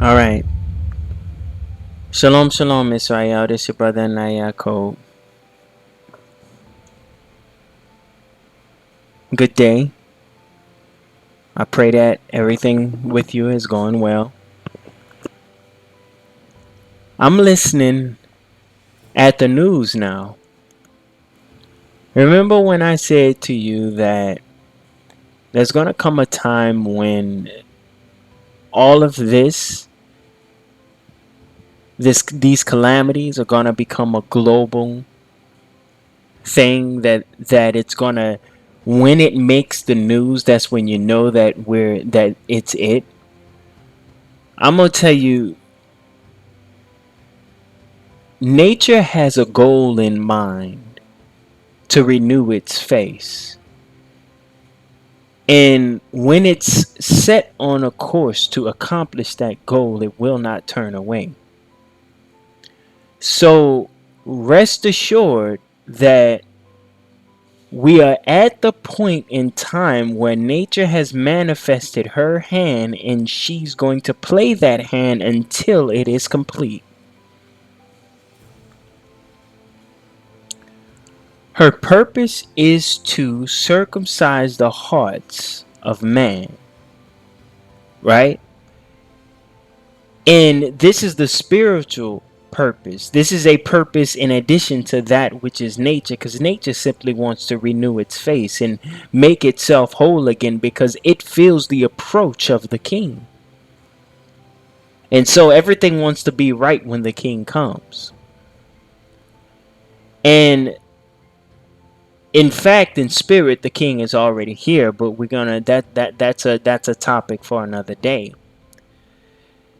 All right. Shalom, shalom, Israel. This your brother Naya Code. Good day. I pray that everything with you is going well. I'm listening at the news now. Remember when I said to you that there's going to come a time when all of these calamities are going to become a global thing that it's going to, when it makes the news, that's when you know that it's it. I'm going to tell you, nature has a goal in mind to renew its face. And when it's set on a course to accomplish that goal, it will not turn away. So rest assured that we are at the point in time where nature has manifested her hand and she's going to play that hand until it is complete. Her purpose is to circumcise the hearts of man, right? And this is the spiritual purpose. This is a purpose in addition to that which is nature, because nature simply wants to renew its face and make itself whole again because it feels the approach of the king. And so everything wants to be right when the king comes. And in fact, in spirit, the king is already here, but we're gonna that's a topic for another day.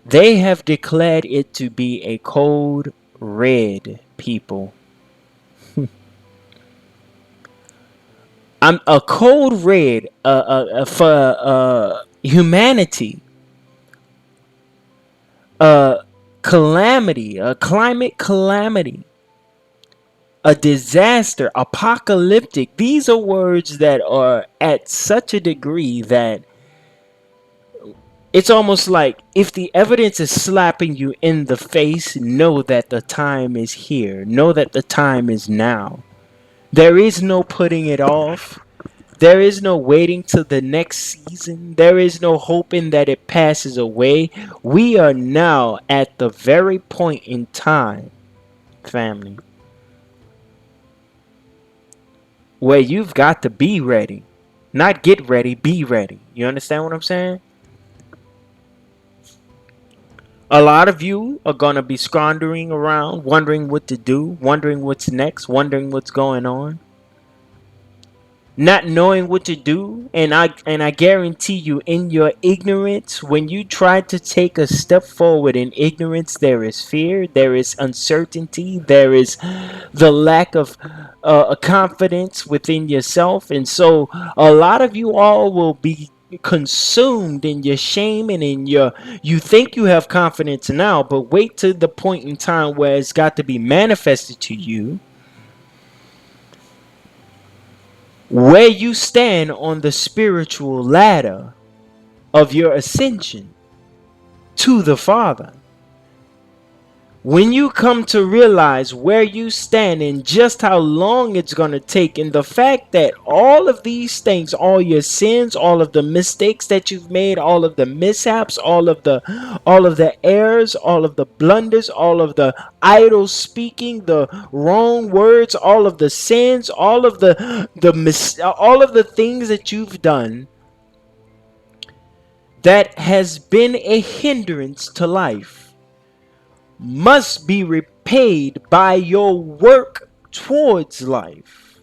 They have declared it to be a code red, people. I'm a code red for humanity, calamity, a climate calamity, a disaster, apocalyptic. These are words that are at such a degree that it's almost like if the evidence is slapping you in the face, know that the time is here. Know that the time is now. There is no putting it off. There is no waiting till the next season. There is no hoping that it passes away. We are now at the very point in time, family, where you've got to be ready. Not get ready, be ready. You understand what I'm saying? A lot of you are going to be scrounging around, wondering what to do, wondering what's next, wondering what's going on, not knowing what to do. And I guarantee you, in your ignorance, when you try to take a step forward in ignorance, there is fear, there is uncertainty, there is the lack of confidence within yourself. And so a lot of you all will be consumed in your shame and in your, you think you have confidence now, but wait to the point in time where it's got to be manifested to you where you stand on the spiritual ladder of your ascension to the Father. When you come to realize where you stand and just how long it's going to take, and the fact that all of these things, all your sins, all of the mistakes that you've made, all of the mishaps, all of the errors, all of the blunders, all of the idle speaking, the wrong words, all of the sins, all of all of the things that you've done that has been a hindrance to life must be repaid by your work towards life.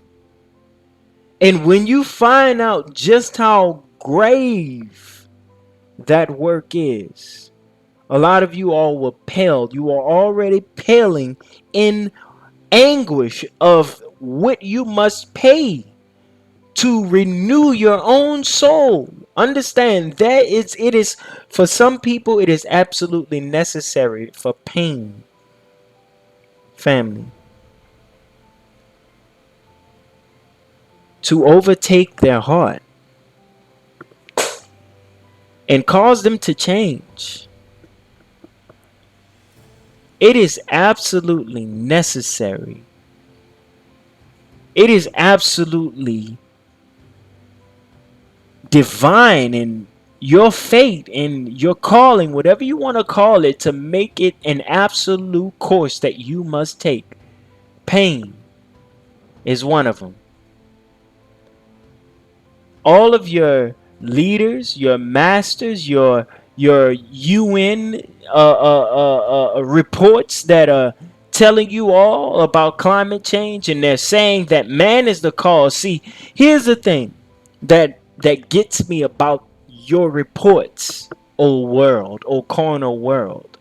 And when you find out just how grave that work is, a lot of you all will pale. You are already paling in anguish of what you must pay to renew your own soul. Understand that it is for some people it is absolutely necessary for pain, family, to overtake their heart and cause them to change. It is absolutely necessary. It is absolutely divine in your fate and your calling, whatever you want to call it, to make it an absolute course that you must take. Pain is one of them. All of your leaders, your masters, your UN reports that are telling you all about climate change, and they're saying that man is the cause. See, here's the thing that gets me about your reports, O world, O carnal world.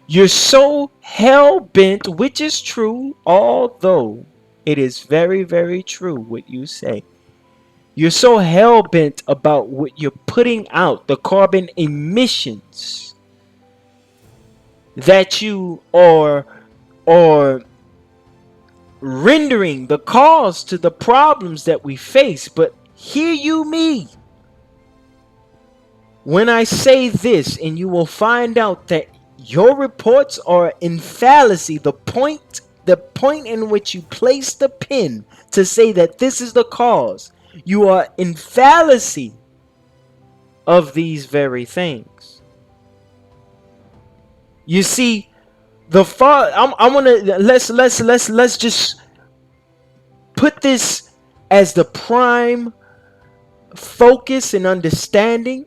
You're so hell bent, which is true, although it is very, very true what you say. You're so hell bent about what you're putting out, the carbon emissions, that you are rendering the cause to the problems that we face. But hear you me when I say this, and you will find out that your reports are in fallacy. The point in which you place the pin to say that this is the cause, you are in fallacy of these very things. You see, the far I'm gonna let's just put this as the prime focus and understanding.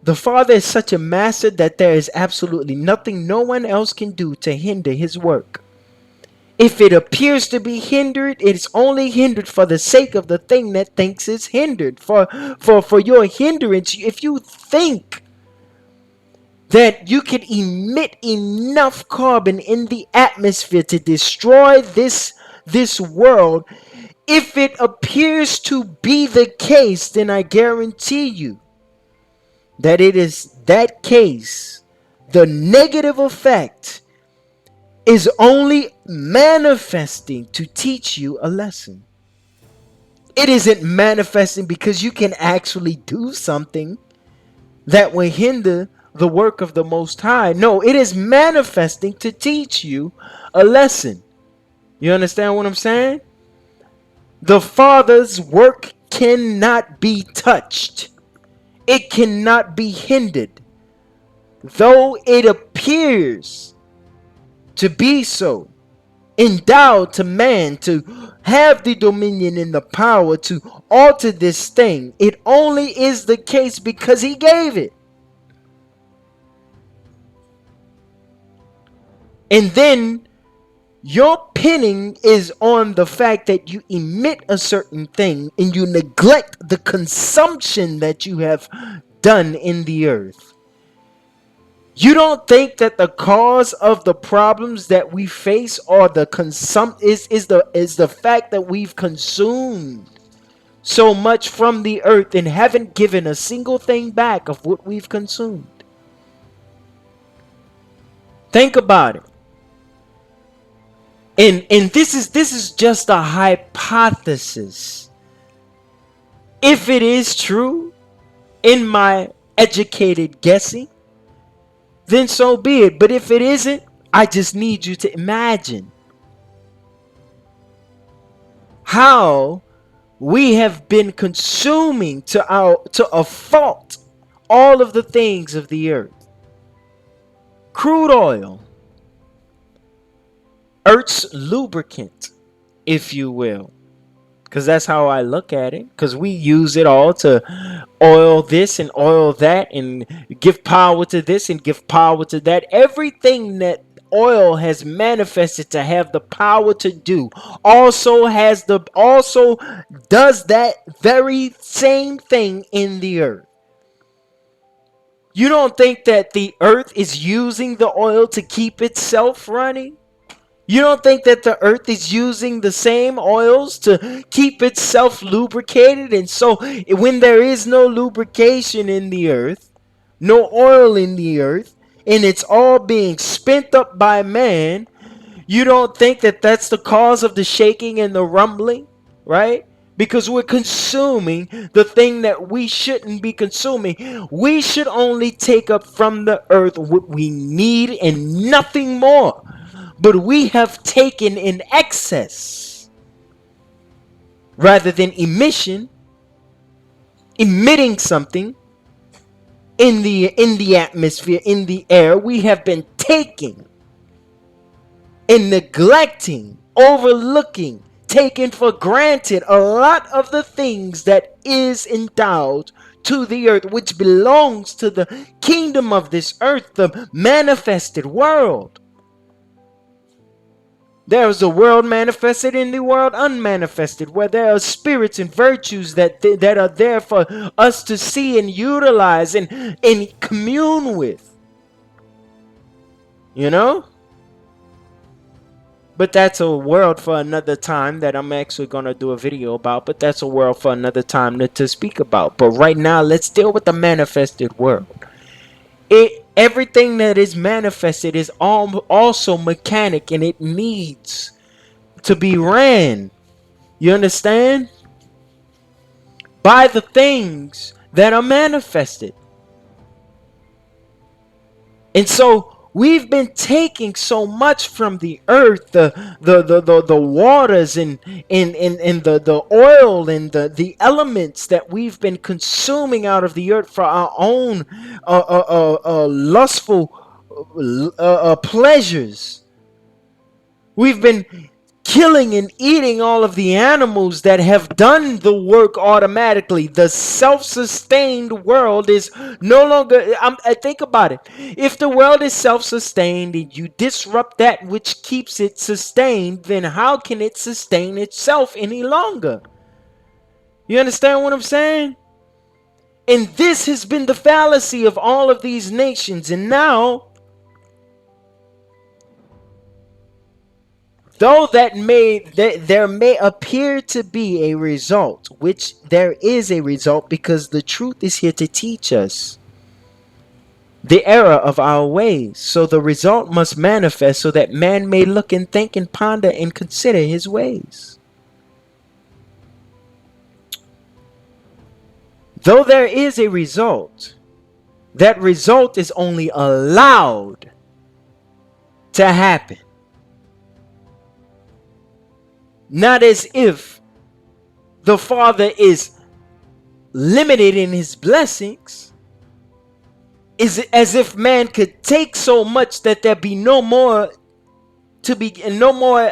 The Father is such a master that there is absolutely nothing no one else can do to hinder his work. If it appears to be hindered, it's only hindered for the sake of the thing that thinks it's hindered. For your hindrance, if you think that you can emit enough carbon in the atmosphere to destroy this world, if it appears to be the case, then I guarantee you that it is that case. The negative effect is only manifesting to teach you a lesson. It isn't manifesting because you can actually do something that will hinder the work of the Most High. No, it is manifesting to teach you a lesson. You understand what I'm saying? The Father's work cannot be touched. It cannot be hindered. Though it appears to be so, endowed to man to have the dominion and the power to alter this thing, it only is the case because he gave it. And then your pinning is on the fact that you emit a certain thing and you neglect the consumption that you have done in the earth. You don't think that the cause of the problems that we face are the is the fact that we've consumed so much from the earth and haven't given a single thing back of what we've consumed. Think about it. And this is just a hypothesis. If it is true, in my educated guessing, then so be it. But if it isn't, I just need you to imagine how we have been consuming to a fault all of the things of the earth. Crude oil, Earth's lubricant, if you will, because that's how I look at it, because we use it all to oil this and oil that and give power to this and give power to that. Everything that oil has manifested to have the power to do also does that very same thing in the earth. You don't think that the earth is using the oil to keep itself running? You don't think that the earth is using the same oils to keep itself lubricated? And so when there is no lubrication in the earth, no oil in the earth, and it's all being spent up by man, you don't think that that's the cause of the shaking and the rumbling, right? because we're consuming the thing that we shouldn't be consuming. We should only take up from the earth what we need and nothing more. But we have taken in excess rather than emitting something in the atmosphere, in the air. We have been taking and neglecting, overlooking, taking for granted a lot of the things that is endowed to the earth, which belongs to the kingdom of this earth, the manifested world. There is a world manifested in the world unmanifested, where there are spirits and virtues that are there for us to see and utilize and commune with. You know? But that's a world for another time that I'm actually going to do a video about. But that's a world for another time to speak about. But right now, let's deal with the manifested world. Everything that is manifested is also mechanic, and it needs to be ran. You understand? By the things that are manifested. And so we've been taking so much from the earth, the waters and the oil and the elements that we've been consuming out of the earth for our own lustful pleasures. We've been killing and eating all of the animals that have done the work automatically. The self-sustained world is no longer, I think about it. If the world is self-sustained and you disrupt that which keeps it sustained, then how can it sustain itself any longer? You understand what I'm saying? And this has been the fallacy of all of these nations. And now, though there may appear to be a result, which there is a result, because the truth is here to teach us the error of our ways. So the result must manifest so that man may look and think and ponder and consider his ways. Though there is a result, that result is only allowed to happen. Not as if the Father is limited in his blessings. Is it as if man could take so much that there be no more to be, no more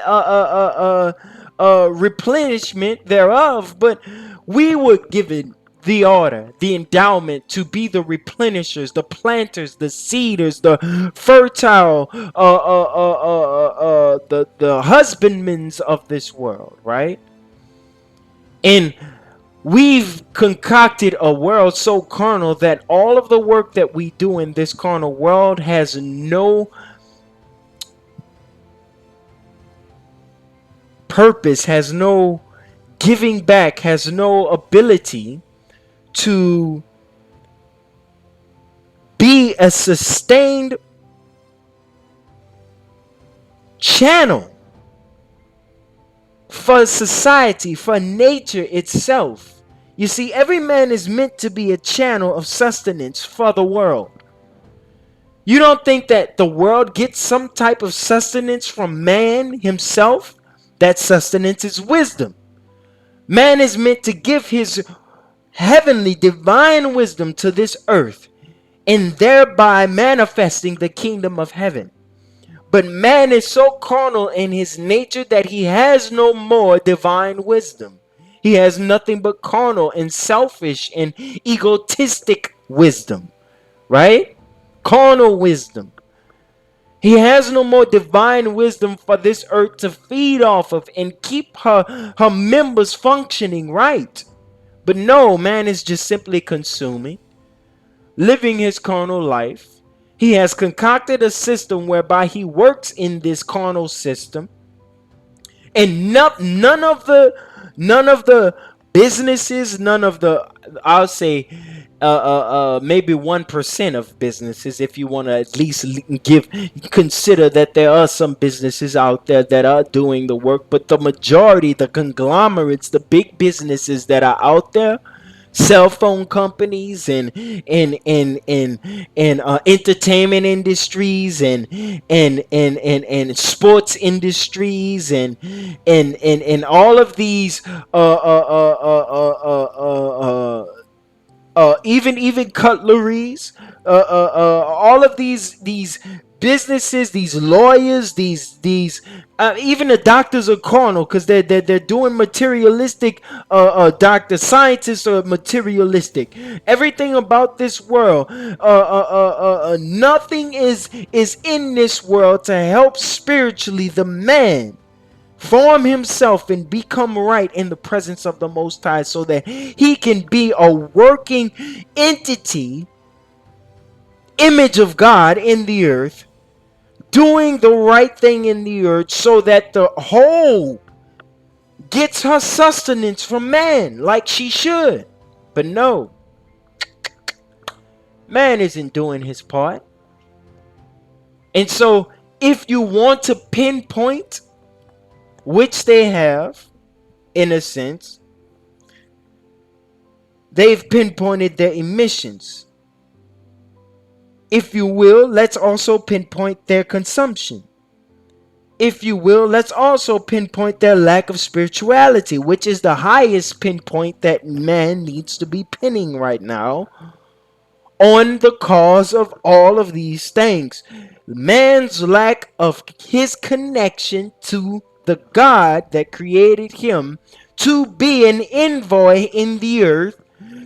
replenishment thereof. But we were given the order, the endowment to be the replenishers, the planters, the seeders, the fertile, the husbandmen of this world, right? And we've concocted a world so carnal that all of the work that we do in this carnal world has no purpose, has no giving back, has no ability to be a sustained channel for society, for nature itself. You see, every man is meant to be a channel of sustenance for the world. You don't think that the world gets some type of sustenance from man himself? That sustenance is wisdom. Man is meant to give his heavenly divine wisdom to this earth and thereby manifesting the kingdom of heaven. But man is so carnal in his nature that he has no more divine wisdom. He has nothing but carnal and selfish and egotistic wisdom, right? Carnal wisdom. He has no more divine wisdom for this earth to feed off of and keep her members functioning right. But no, man is just simply consuming, living his carnal life. He has concocted a system whereby he works in this carnal system, and none of the businesses, none of the, I'll say, maybe 1% of businesses, if you want to at least consider that there are some businesses out there that are doing the work, but the majority, the conglomerates, the big businesses that are out there, cell phone companies and entertainment industries and sports industries and all of these even cutleries, all of these businesses, these lawyers, these even the doctors are carnal because they're doing materialistic. Doctor scientists are materialistic. Everything about this world, nothing is in this world to help spiritually the man form himself and become right in the presence of the Most High so that he can be a working entity, image of God in the earth, doing the right thing in the earth so that the whole gets her sustenance from man like she should. But no, man isn't doing his part. And so if you want to pinpoint, which they have, in a sense, they've pinpointed their emissions. If you will, let's also pinpoint their consumption. If you will, let's also pinpoint their lack of spirituality, which is the highest pinpoint that man needs to be pinning right now on the cause of all of these things. Man's lack of his connection to the God that created him to be an envoy in the earth,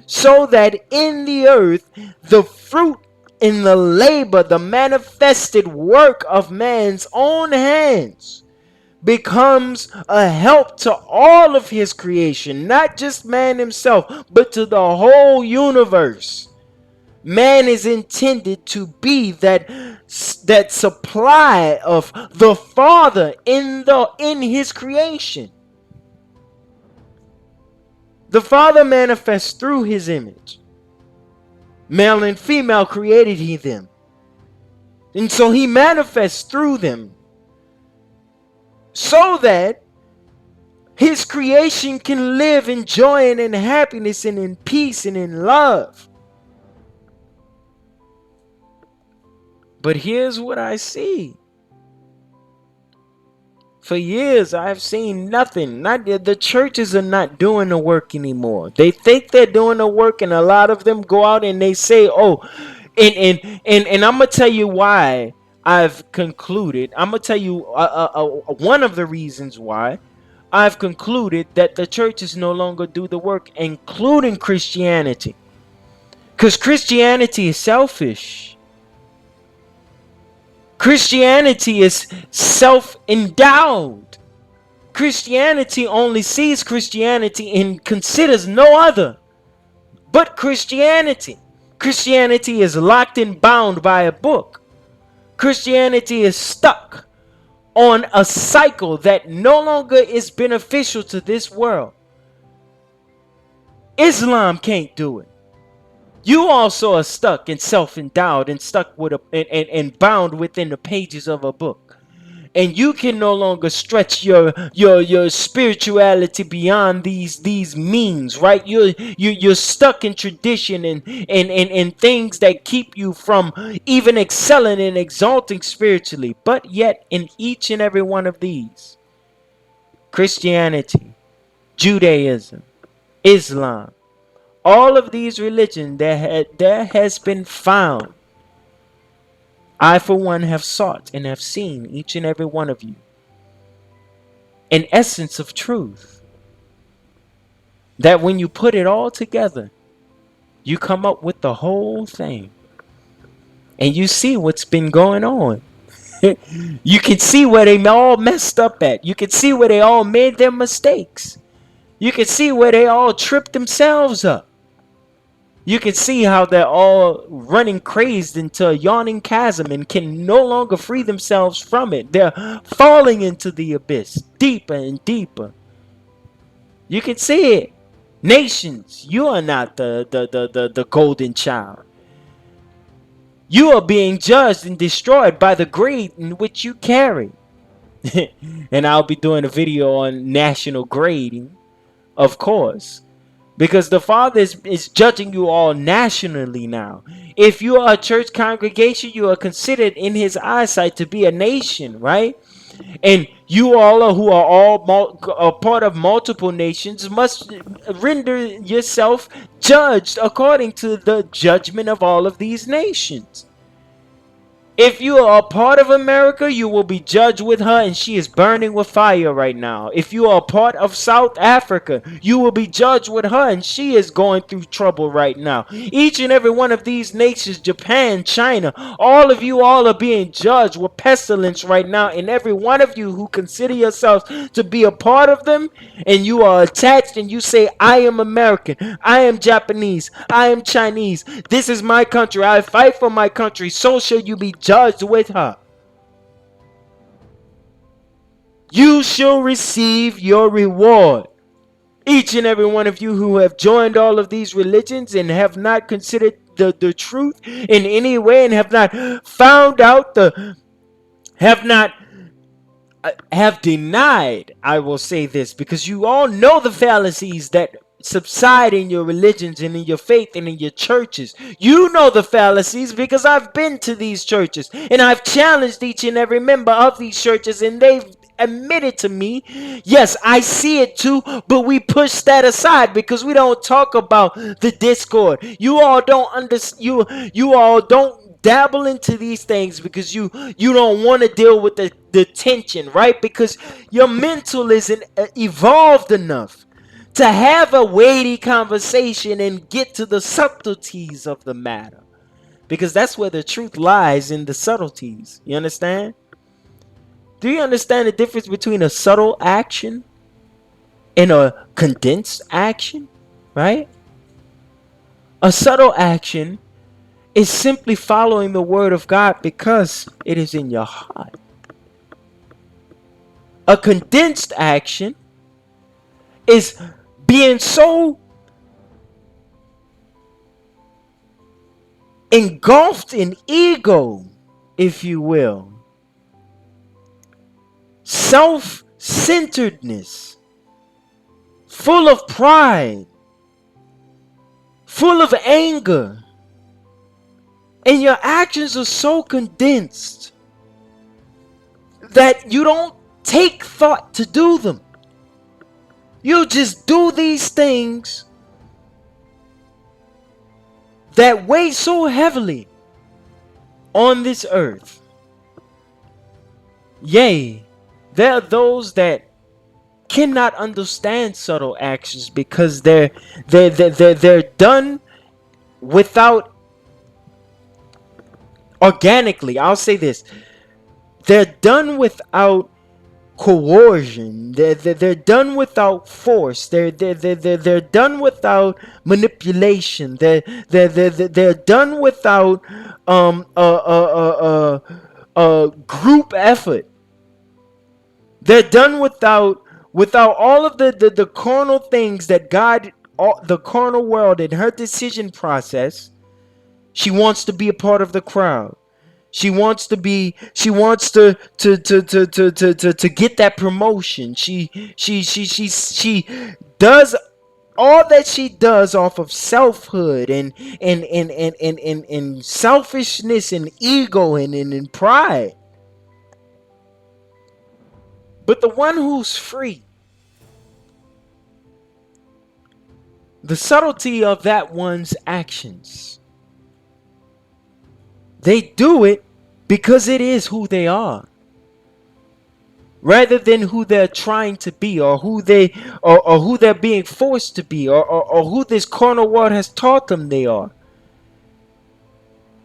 so that in the earth the fruit in the labor, the manifested work of man's own hands becomes a help to all of his creation, not just man himself, but to the whole universe. Man is intended to be that supply of the Father in his creation. The Father manifests through his image. Male and female created he them. And so he manifests through them so that his creation can live in joy and in happiness and in peace and in love. But here's what I see. For years, I've seen nothing. The churches are not doing the work anymore. They think they're doing the work, and a lot of them go out and they say, "Oh," and I'm gonna tell you why I've concluded. I'm gonna tell you one of the reasons why I've concluded that the churches no longer do the work, including Christianity, because Christianity is selfish. Christianity is self-endowed. Christianity only sees Christianity and considers no other but Christianity. Christianity is locked and bound by a book. Christianity is stuck on a cycle that no longer is beneficial to this world. Islam can't do it. You also are stuck and self-endowed and stuck with and bound within the pages of a book. And you can no longer stretch your spirituality beyond these means, right? You're stuck in tradition and things that keep you from even excelling and exalting spiritually. But yet in each and every one of these, Christianity, Judaism, Islam, all of these religions, there has been found. I, for one, have sought and have seen each and every one of you an essence of truth. That when you put it all together, you come up with the whole thing. And you see what's been going on. You can see where they all messed up at. You can see where they all made their mistakes. You can see where they all tripped themselves up. You can see how they're all running crazed into a yawning chasm and can no longer free themselves from it. They're falling into the abyss deeper and deeper. You can see it. Nations, you are not the golden child. You are being judged and destroyed by the grade in which you carry. And I'll be doing a video on national grading, of course, because the Father is judging you all nationally now. If you are a church congregation, you are considered in His eyesight to be a nation, right? And you all who are all a part of multiple nations must render yourself judged according to the judgment of all of these nations. If you are a part of America, you will be judged with her, and she is burning with fire right now. If you are a part of South Africa, you will be judged with her, and she is going through trouble right now. Each and every one of these nations, Japan, China, all of you all are being judged with pestilence right now. And every one of you who consider yourselves to be a part of them, and you are attached and you say, I am American, I am Japanese, I am Chinese, this is my country, I fight for my country, so shall you be judged with her. You shall receive your reward. Each and every one of you who have joined all of these religions and have not considered the truth in any way, and have not found out have denied, I will say this, because you all know the fallacies that subside in your religions and in your faith and in your churches. You know the fallacies because I've been to these churches and I've challenged each and every member of these churches, and they've admitted to me, yes, I see it too, but we push that aside because we don't talk about the discord. You all don't understand. You all don't dabble into these things because you don't want to deal with the tension, right? Because your mental isn't evolved enough to have a weighty conversation and get to the subtleties of the matter, because that's where the truth lies, in the subtleties. You understand? Do you understand the difference between a subtle action and a condensed action? Right? A subtle action is simply following the word of God because it is in your heart. A condensed action is being so engulfed in ego, if you will, self-centeredness, full of pride, full of anger, and your actions are so condensed that you don't take thought to do them. You just do these things that weigh so heavily on this earth. Yea, there are those that cannot understand subtle actions because they're done without organically. I'll say this: they're done without coercion. They're done without force. They're done without manipulation. They're done without group effort. They're done without all of the carnal things that God, the carnal world in her decision process. She wants to be a part of the crowd. She wants to get that promotion. She does all that she does off of selfhood and selfishness and ego and pride. But the one who's free, the subtlety of that one's actions, they do it because it is who they are, rather than who they're trying to be, or who they're being forced to be, or who this carnal world has taught them they are.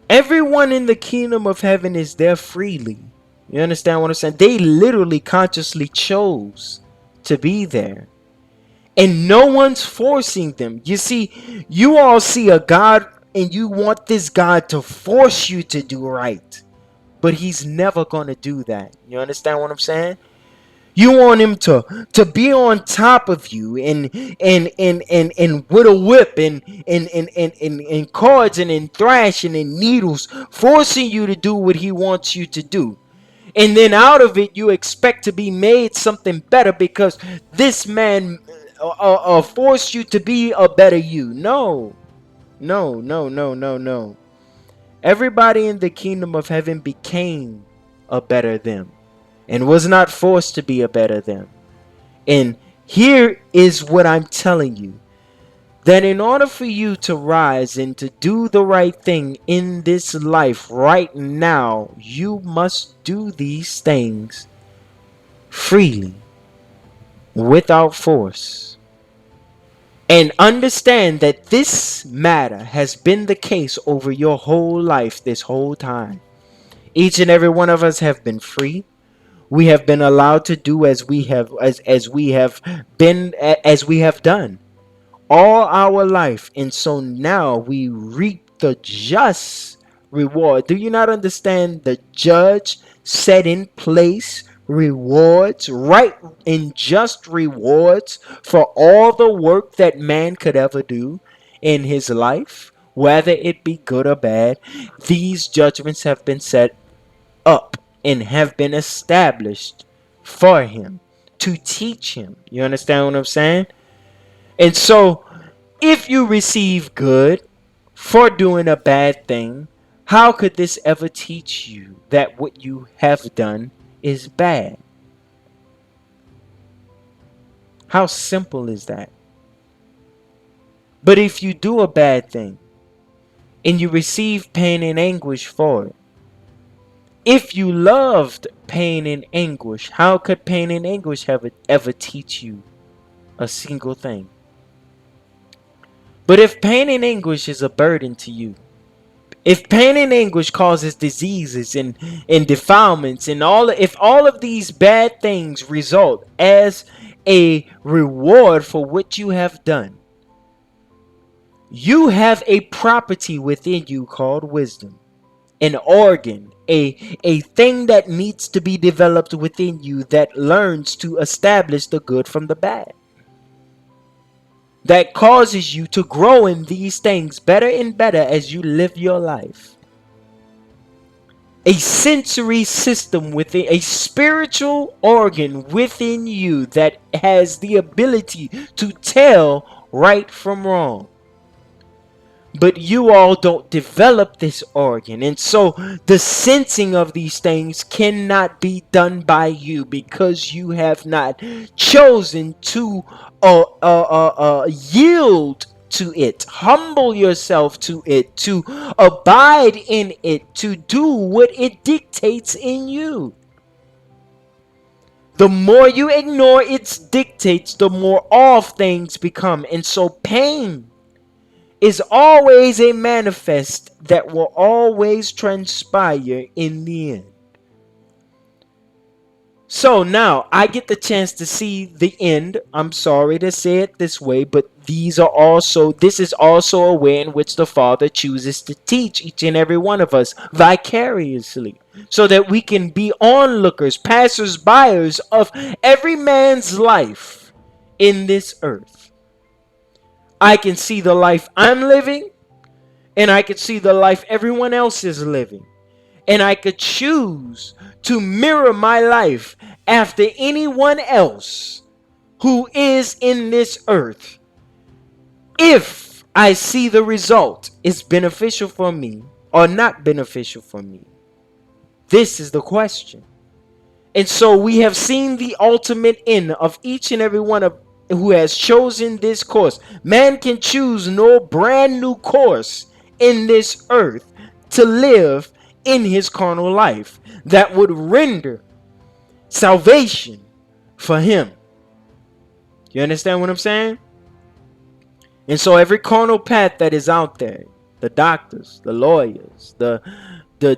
Everyone in the kingdom of heaven is there freely. You understand what I'm saying? They literally consciously chose to be there, and no one's forcing them. You see, you all see a God and you want this God to force you to do right, but he's never going to do that. You understand what I'm saying? You want him to be on top of you and with a whip and cords and in thrashing and needles, forcing you to do what he wants you to do. And then out of it, you expect to be made something better because this man forced you to be a better you. No, no, no, no, no, no. Everybody in the kingdom of heaven became a better them and was not forced to be a better them. And here is what I'm telling you, that in order for you to rise and to do the right thing in this life right now, you must do these things freely, without force. And understand that this matter has been the case over your whole life this whole time. Each and every one of us have been free. We have been allowed to do as we have done all our life, and so now we reap the just reward. Do you not understand? The judge set in place rewards, right and just rewards for all the work that man could ever do in his life, whether it be good or bad. These judgments have been set up and have been established for him to teach him. You understand what I'm saying? And so, if you receive good for doing a bad thing, how could this ever teach you that what you have done is bad? How simple is that? But if you do a bad thing and you receive pain and anguish for it, if you loved pain and anguish, how could pain and anguish ever teach you a single thing? But if pain and anguish is a burden to you, if pain and anguish causes diseases and defilements and if all of these bad things result as a reward for what you have done, you have a property within you called wisdom. An organ, a thing that needs to be developed within you that learns to establish the good from the bad, that causes you to grow in these things better and better as you live your life. A sensory system within, a spiritual organ within you that has the ability to tell right from wrong. But you all don't develop this organ, and so the sensing of these things cannot be done by you because you have not chosen to yield to it, humble yourself to it, to abide in it, to do what it dictates in you. The more you ignore its dictates, the more off things become, and so pain is always a manifest that will always transpire in the end. So now I get the chance to see the end. I'm sorry to say it this way, but this is also a way in which the Father chooses to teach each and every one of us vicariously, so that we can be onlookers, passers-byers of every man's life in this earth. I can see the life I'm living, and I can see the life everyone else is living. And I could choose to mirror my life after anyone else who is in this earth, if I see the result is beneficial for me or not beneficial for me. This is the question. And so we have seen the ultimate end of each and every one of who has chosen this course. Man can choose no brand new course in this earth to live in his carnal life that would render salvation for him. You understand what I'm saying? And so every carnal path that is out there, the doctors, the lawyers, the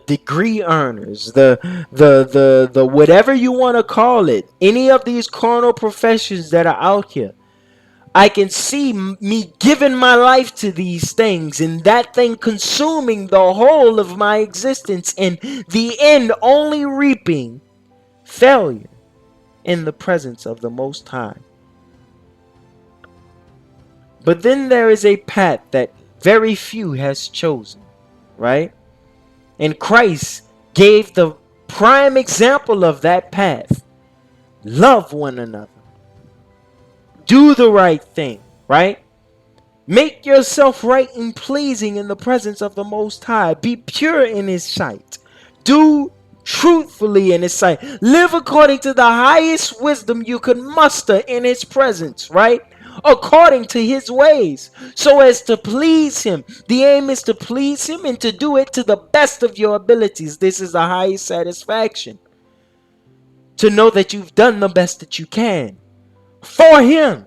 degree earners, the whatever you want to call it, any of these carnal professions that are out here, I can see me giving my life to these things and that thing consuming the whole of my existence, and the end only reaping failure. in the presence of the Most High. But then there is a path that very few has chosen, right? And Christ gave the prime example of that path. Love one another. Do the right thing, right? Make yourself right and pleasing in the presence of the Most High. Be pure in His sight. Do truthfully in His sight. Live according to the highest wisdom you could muster in His presence, right? According to His ways, so as to please Him. The aim is to please Him and to do it to the best of your abilities. This is the highest satisfaction. To know that you've done the best that you can for Him.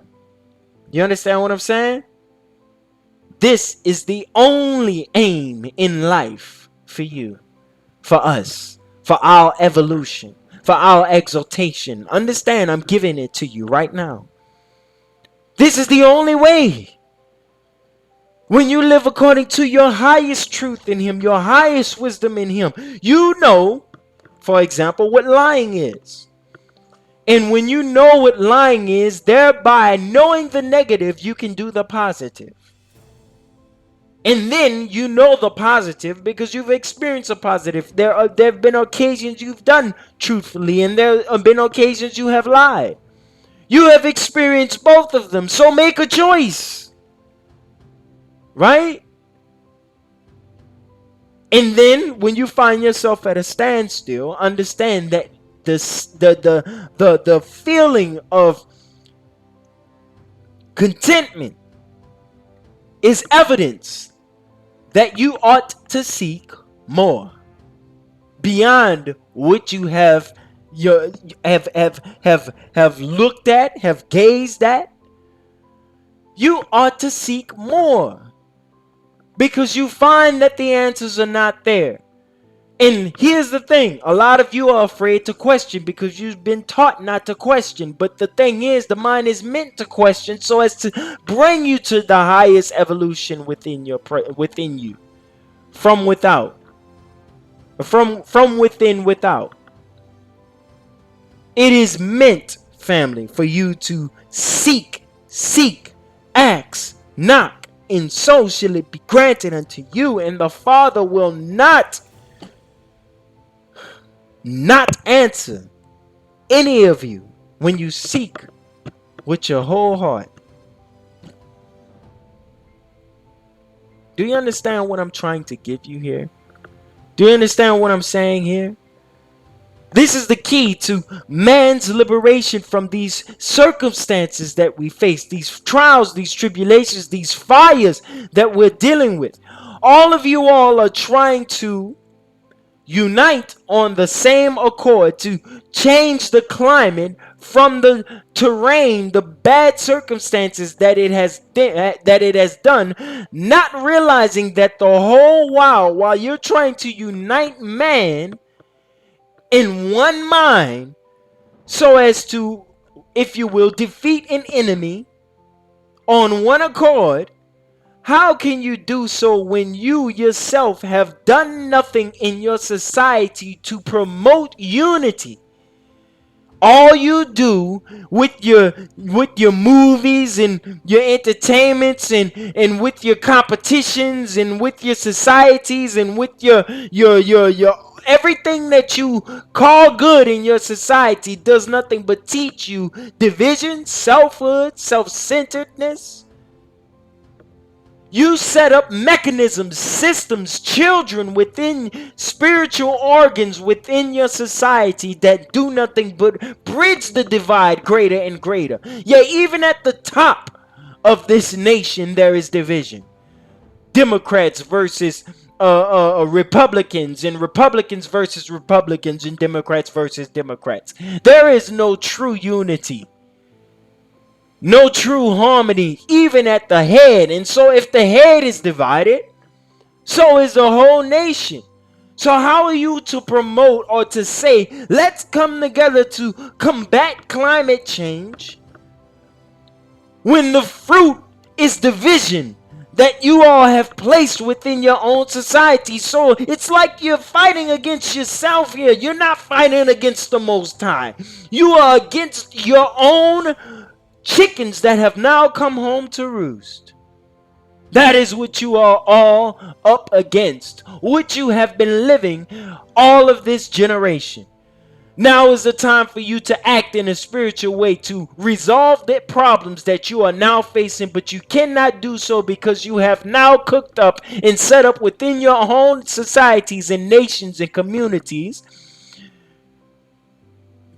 You understand what I'm saying? This is the only aim in life for you, for us, for our evolution, for our exaltation. Understand, I'm giving it to you right now. This is the only way. When you live according to your highest truth in Him, your highest wisdom in Him, you know, for example, what lying is. And when you know what lying is, thereby knowing the negative, you can do the positive. And then you know the positive because you've experienced a positive. There have been occasions you've done truthfully, and there have been occasions you have lied. You have experienced both of them, so make a choice. Right? And then when you find yourself at a standstill, understand that the feeling of contentment is evidence that you ought to seek more beyond what you have looked at, have gazed at. You ought to seek more because you find that the answers are not there. And here's the thing, a lot of you are afraid to question because you've been taught not to question. But the thing is, the mind is meant to question so as to bring you to the highest evolution within you, from without, from within without. It is meant, family, for you to seek, ask, knock, and so shall it be granted unto you. And the Father will not answer any of you when you seek with your whole heart. Do you understand what I'm trying to give you here? Do you understand what I'm saying here? This is the key to man's liberation from these circumstances that we face, these trials, these tribulations, these fires that we're dealing with. All of you all are trying to unite on the same accord to change the climate from the terrain, the bad circumstances that it has done, not realizing that the whole while you're trying to unite man in one mind so as to, if you will, defeat an enemy on one accord. How can you do so when you yourself have done nothing in your society to promote unity? All you do with your movies and your entertainments and with your competitions and with your societies and with your everything that you call good in your society does nothing but teach you division, selfhood, self-centeredness. You set up mechanisms, systems, children within spiritual organs within your society that do nothing but bridge the divide greater and greater. Yet even at the top of this nation there is division. Democrats versus Republicans, and Republicans versus Republicans, and Democrats versus Democrats. There is no true unity. No true harmony, even at the head. And so if the head is divided, so is the whole nation. So how are you to promote or to say, let's come together to combat climate change, when the fruit is division, that you all have placed within your own society. So it's like you're fighting against yourself here. You're not fighting against the Most High. You are against your own chickens that have now come home to roost. That is what you are all up against, what you have been living all of this generation. Now is the time for you to act in a spiritual way to resolve the problems that you are now facing, but you cannot do so because you have now cooked up and set up within your own societies and nations and communities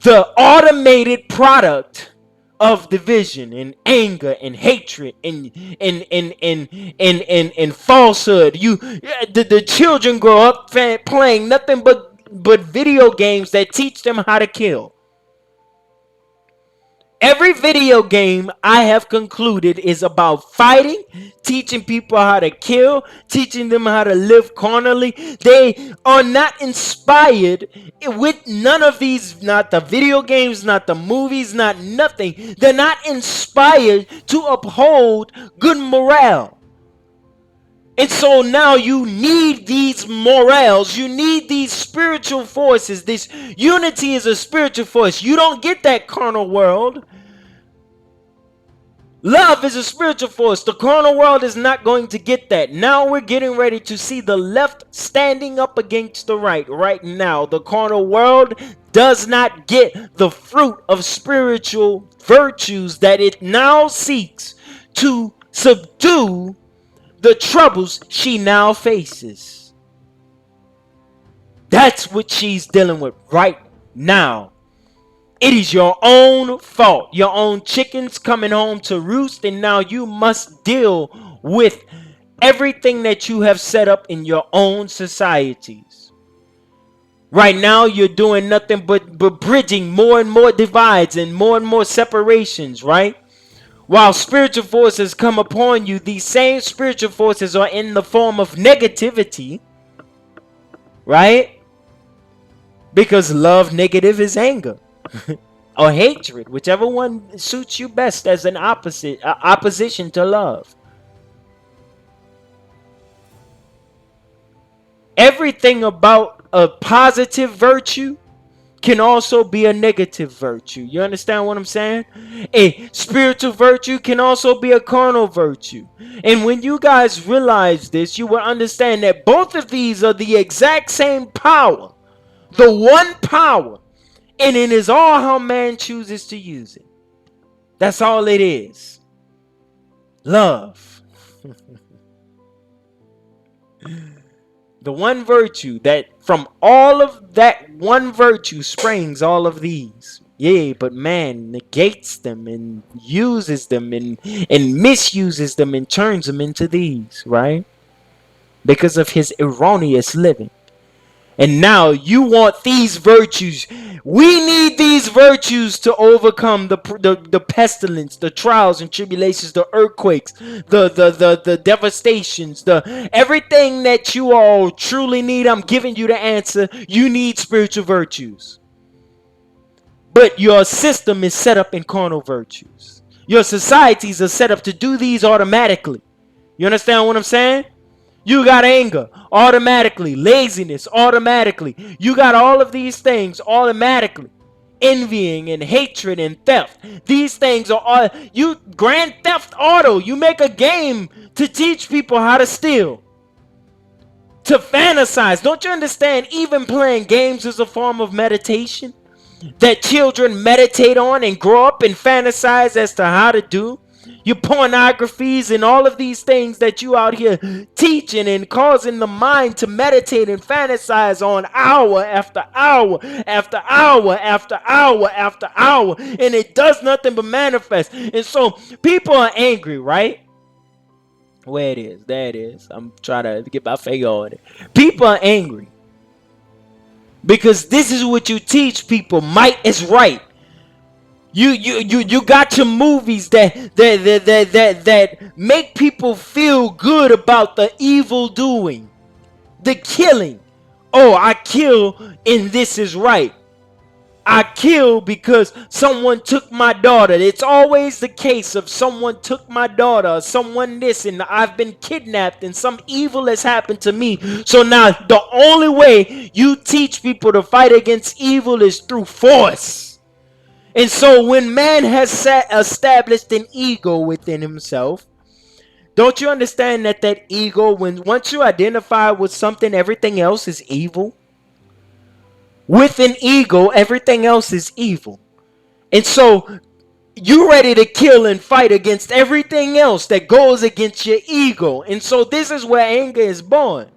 the automated product of division and anger and hatred and falsehood. The children grow up playing nothing but video games that teach them how to kill. Every video game, I have concluded, is about fighting, teaching people how to kill, teaching them how to live carnally. They are not inspired with none of these, not the video games, not the movies, not nothing. They're not inspired to uphold good morale. And so now you need these morals. You need these spiritual forces. This unity is a spiritual force. You don't get that carnal world. Love is a spiritual force. The carnal world is not going to get that. Now we're getting ready to see the left standing up against the right. Right now, the carnal world does not get the fruit of spiritual virtues that it now seeks to subdue the troubles she now faces. That's what she's dealing with right now. It is your own fault. Your own chickens coming home to roost, and now you must deal with everything that you have set up in your own societies. Right now, you're doing nothing but bridging more and more divides and more separations, right? While spiritual forces come upon you, these same spiritual forces are in the form of negativity, right? Because love negative is anger or hatred, whichever one suits you best as an opposition to love. Everything about a positive virtue can also be a negative virtue. You understand what I'm saying? A spiritual virtue can also be a carnal virtue. And when you guys realize this, you will understand that both of these are the exact same power. The one power. And it is all how man chooses to use it. That's all it is. Love. The one virtue that from all of that one virtue springs all of these. Yeah, but man negates them and uses them and misuses them and turns them into these, right? Because of his erroneous living. And now you want these virtues. We need these virtues to overcome the pestilence, the trials and tribulations, the earthquakes, the devastations, the everything that you all truly need. I'm giving you the answer. You need spiritual virtues. But your system is set up in carnal virtues. Your societies are set up to do these automatically. You understand what I'm saying? You got anger automatically, laziness automatically. You got all of these things automatically. Envying and hatred and theft. These things are all you Grand Theft Auto. You make a game to teach people how to steal. To fantasize. Don't you understand? Even playing games is a form of meditation that children meditate on and grow up and fantasize as to how to do. Your pornographies and all of these things that you out here teaching and causing the mind to meditate and fantasize on hour after hour after hour after hour after hour, and it does nothing but manifest. And so people are angry, right? Where it is, there it is. I'm trying to get my finger on it. People are angry because this is what you teach people. Might is right. You got your movies that make people feel good about the evil doing, the killing. Oh, I kill and this is right. I kill because someone took my daughter. It's always the case of someone took my daughter, someone this, and I've been kidnapped and some evil has happened to me. So now the only way you teach people to fight against evil is through force. And so when man has established an ego within himself, don't you understand that ego, once you identify with something, everything else is evil? With an ego, everything else is evil. And so you're ready to kill and fight against everything else that goes against your ego. And so this is where anger is born.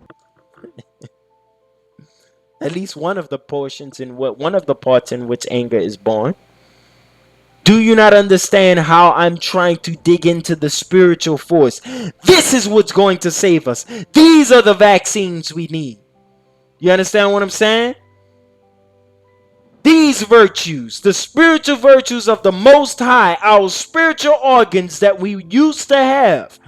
At least one of the parts in which anger is born. Do you not understand how I'm trying to dig into the spiritual force? This is what's going to save us. These are the vaccines we need. You understand what I'm saying? These virtues, the spiritual virtues of the Most High, our spiritual organs that we used to have,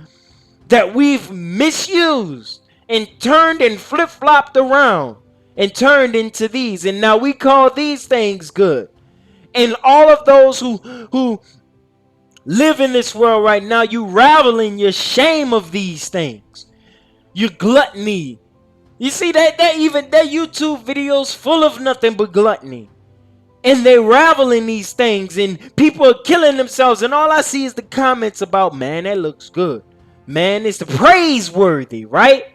that we've misused and turned and flip-flopped around and turned into these. And now we call these things good. And all of those who live in this world right now, you revel in your shame of these things. Your gluttony. You see that YouTube videos full of nothing but gluttony. And they revel in these things, and people are killing themselves, and all I see is the comments about, man, that looks good. Man, it's the praiseworthy, right?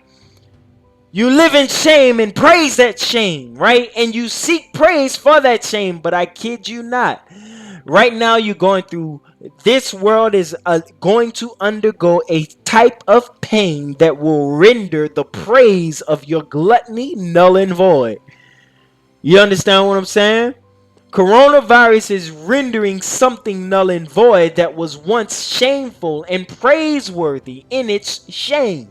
You live in shame and praise that shame, right? And you seek praise for that shame, but I kid you not. Right now you're going through, this world is going to undergo a type of pain that will render the praise of your gluttony null and void. You understand what I'm saying? Coronavirus is rendering something null and void that was once shameful and praiseworthy in its shame.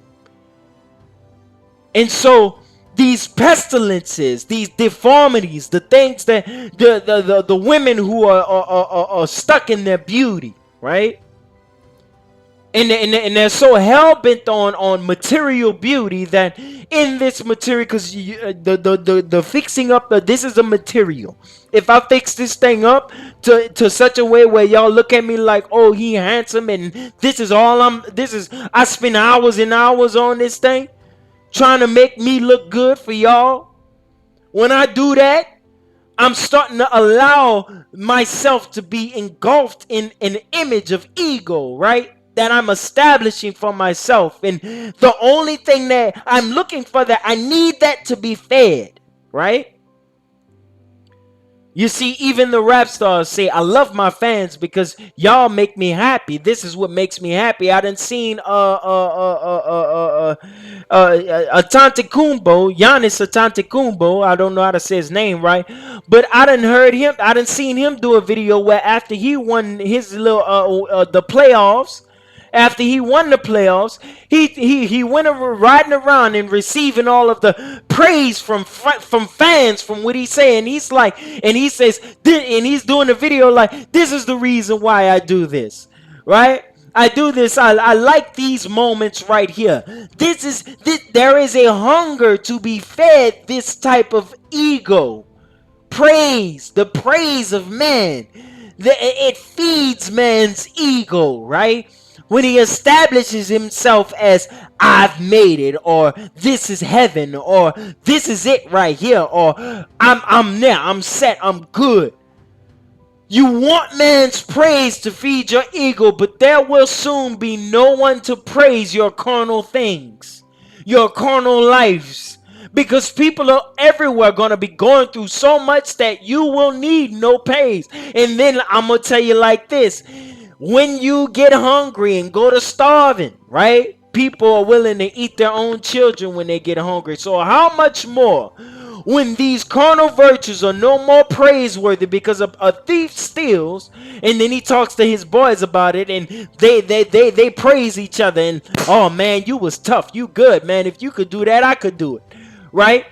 And so these pestilences, these deformities, the things that the women who are stuck in their beauty, right? And they're so hell-bent on material beauty that in this material, because the fixing up, this is a material. If I fix this thing up to such a way where y'all look at me like, oh, he handsome, and this is all I spend hours and hours on this thing, trying to make me look good for y'all. When I do that, I'm starting to allow myself to be engulfed in an image of ego, right? That I'm establishing for myself. And the only thing that I'm looking for, that I need that to be fed, right? You see, even the rap stars say, I love my fans because y'all make me happy. This is what makes me happy. I done seen Atante Kumbo, Giannis Atante, I don't know how to say his name right, but I done seen him do a video where after he won his little the playoffs, after he won the playoffs, he went riding around and receiving all of the praise from fans from what he's saying. He's like, and he says, and he's doing a video like, this is the reason why I do this, right? I do this. I like these moments right here. There is a hunger to be fed this type of ego. Praise, the praise of man. It feeds man's ego, right? When he establishes himself as, I've made it, or this is heaven, or this is it right here, or I'm there, I'm set, I'm good. You want man's praise to feed your ego, but there will soon be no one to praise your carnal things, your carnal lives. Because people are everywhere going to be going through so much that you will need no praise. And then I'm going to tell you like this. When you get hungry and go to starving, right? People are willing to eat their own children when they get hungry. So how much more when these carnal virtues are no more praiseworthy, because a thief steals and then he talks to his boys about it and they praise each other and, oh man, you was tough, you good, man, if you could do that, I could do it, right?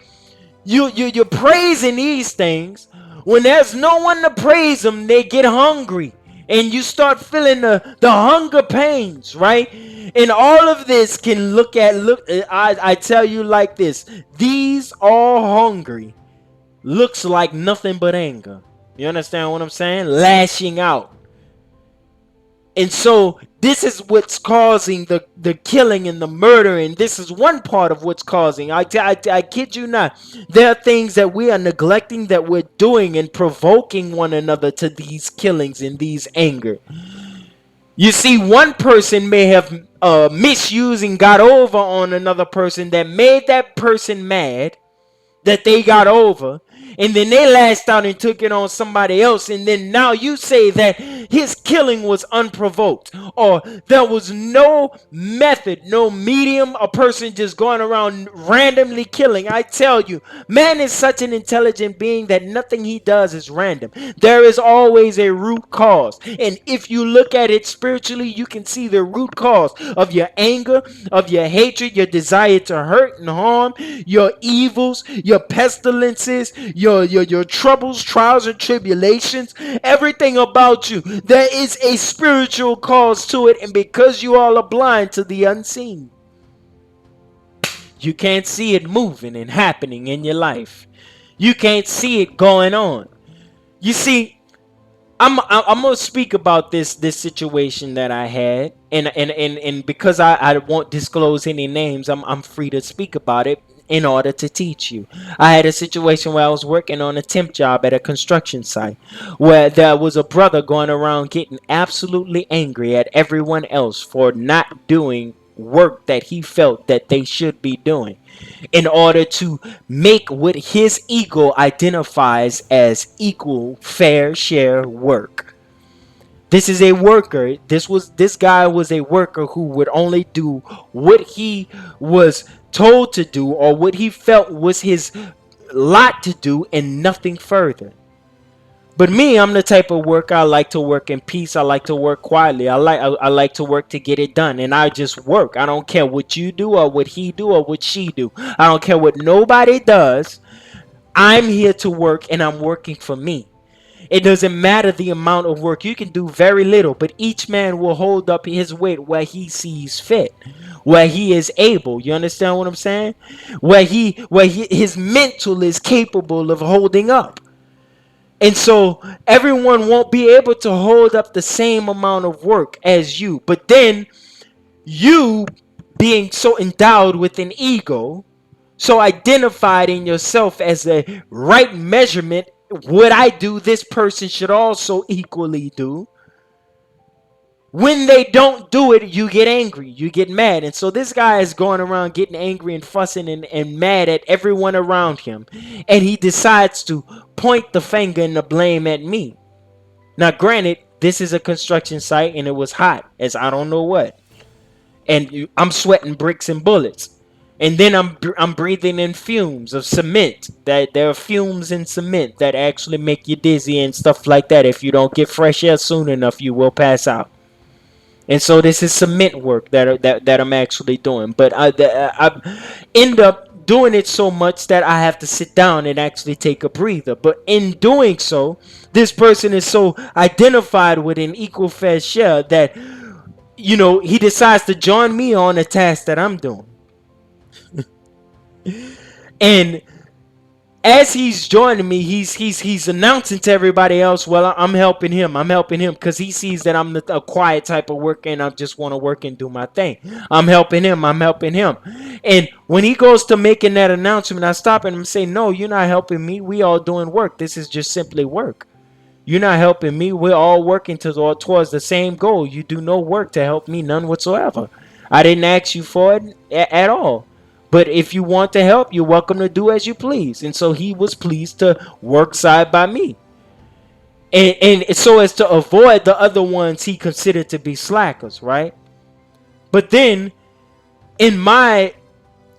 You're praising these things. When there's no one to praise them, they get hungry. And you start feeling the hunger pains, right? And all of this can I tell you like this. These all hungry looks like nothing but anger. You understand what I'm saying? Lashing out. And so this is what's causing the killing and the murder. And this is one part of what's causing. I kid you not. There are things that we are neglecting that we're doing and provoking one another to these killings and these anger. You see, one person may have misused and got over on another person that made that person mad, that they got over, and then they lashed out and took it on somebody else, and then now you say that his killing was unprovoked, or there was no method, no medium, a person just going around randomly killing. I tell you, man is such an intelligent being that nothing he does is random. There is always a root cause, and if you look at it spiritually, you can see the root cause of your anger, of your hatred, your desire to hurt and harm, your evils, your pestilences, your troubles, trials, and tribulations, everything about you. There is a spiritual cause to it, and because you all are blind to the unseen, you can't see it moving and happening in your life. You can't see it going on. You see, I'm gonna speak about this situation that I had, and because I won't disclose any names, I'm free to speak about it in order to teach you. I had a situation where I was working on a temp job at a construction site, where there was a brother going around getting absolutely angry at everyone else for not doing work that he felt that they should be doing, in order to make what his ego identifies as equal fair share work. This is a worker. This guy was a worker who would only do what he was told to do, or what he felt was his lot to do, and nothing further. But me, I'm the type of worker, I like to work in peace. I like to work quietly. I like to work to get it done, and I just work. I don't care what you do or what he do or what she do. I don't care what nobody does. I'm here to work, and I'm working for me. It doesn't matter the amount of work. You can do very little, but each man will hold up his weight where he sees fit, where he is able. You understand what I'm saying? His mental is capable of holding up. And so everyone won't be able to hold up the same amount of work as you. But then you, being so endowed with an ego, so identified in yourself as a right measurement, what I do, this person should also equally do. When they don't do it, you get angry, you get mad. And so this guy is going around getting angry and fussing and mad at everyone around him. And he decides to point the finger and the blame at me. Now, granted, this is a construction site and it was hot as I don't know what. And I'm sweating bricks and bullets. And then I'm breathing in fumes of cement. That there are fumes in cement that actually make you dizzy and stuff like that. If you don't get fresh air soon enough, you will pass out. And so this is cement work that I'm actually doing. But I end up doing it so much that I have to sit down and actually take a breather. But in doing so, this person is so identified with an equal fair share that, he decides to join me on a task that I'm doing. And as he's joining me, he's announcing to everybody else, well, I'm helping him because he sees that I'm a quiet type of worker and I just want to work and do my thing. I'm helping him. And when he goes to making that announcement, I stop him and say, no, you're not helping me. We all doing work. This is just simply work. You're not helping me. We're all working towards the same goal. You do no work to help me, none whatsoever. I didn't ask you for it at all. But if you want to help, you're welcome to do as you please. And so he was pleased to work side by me. And so as to avoid the other ones he considered to be slackers, right? But then in my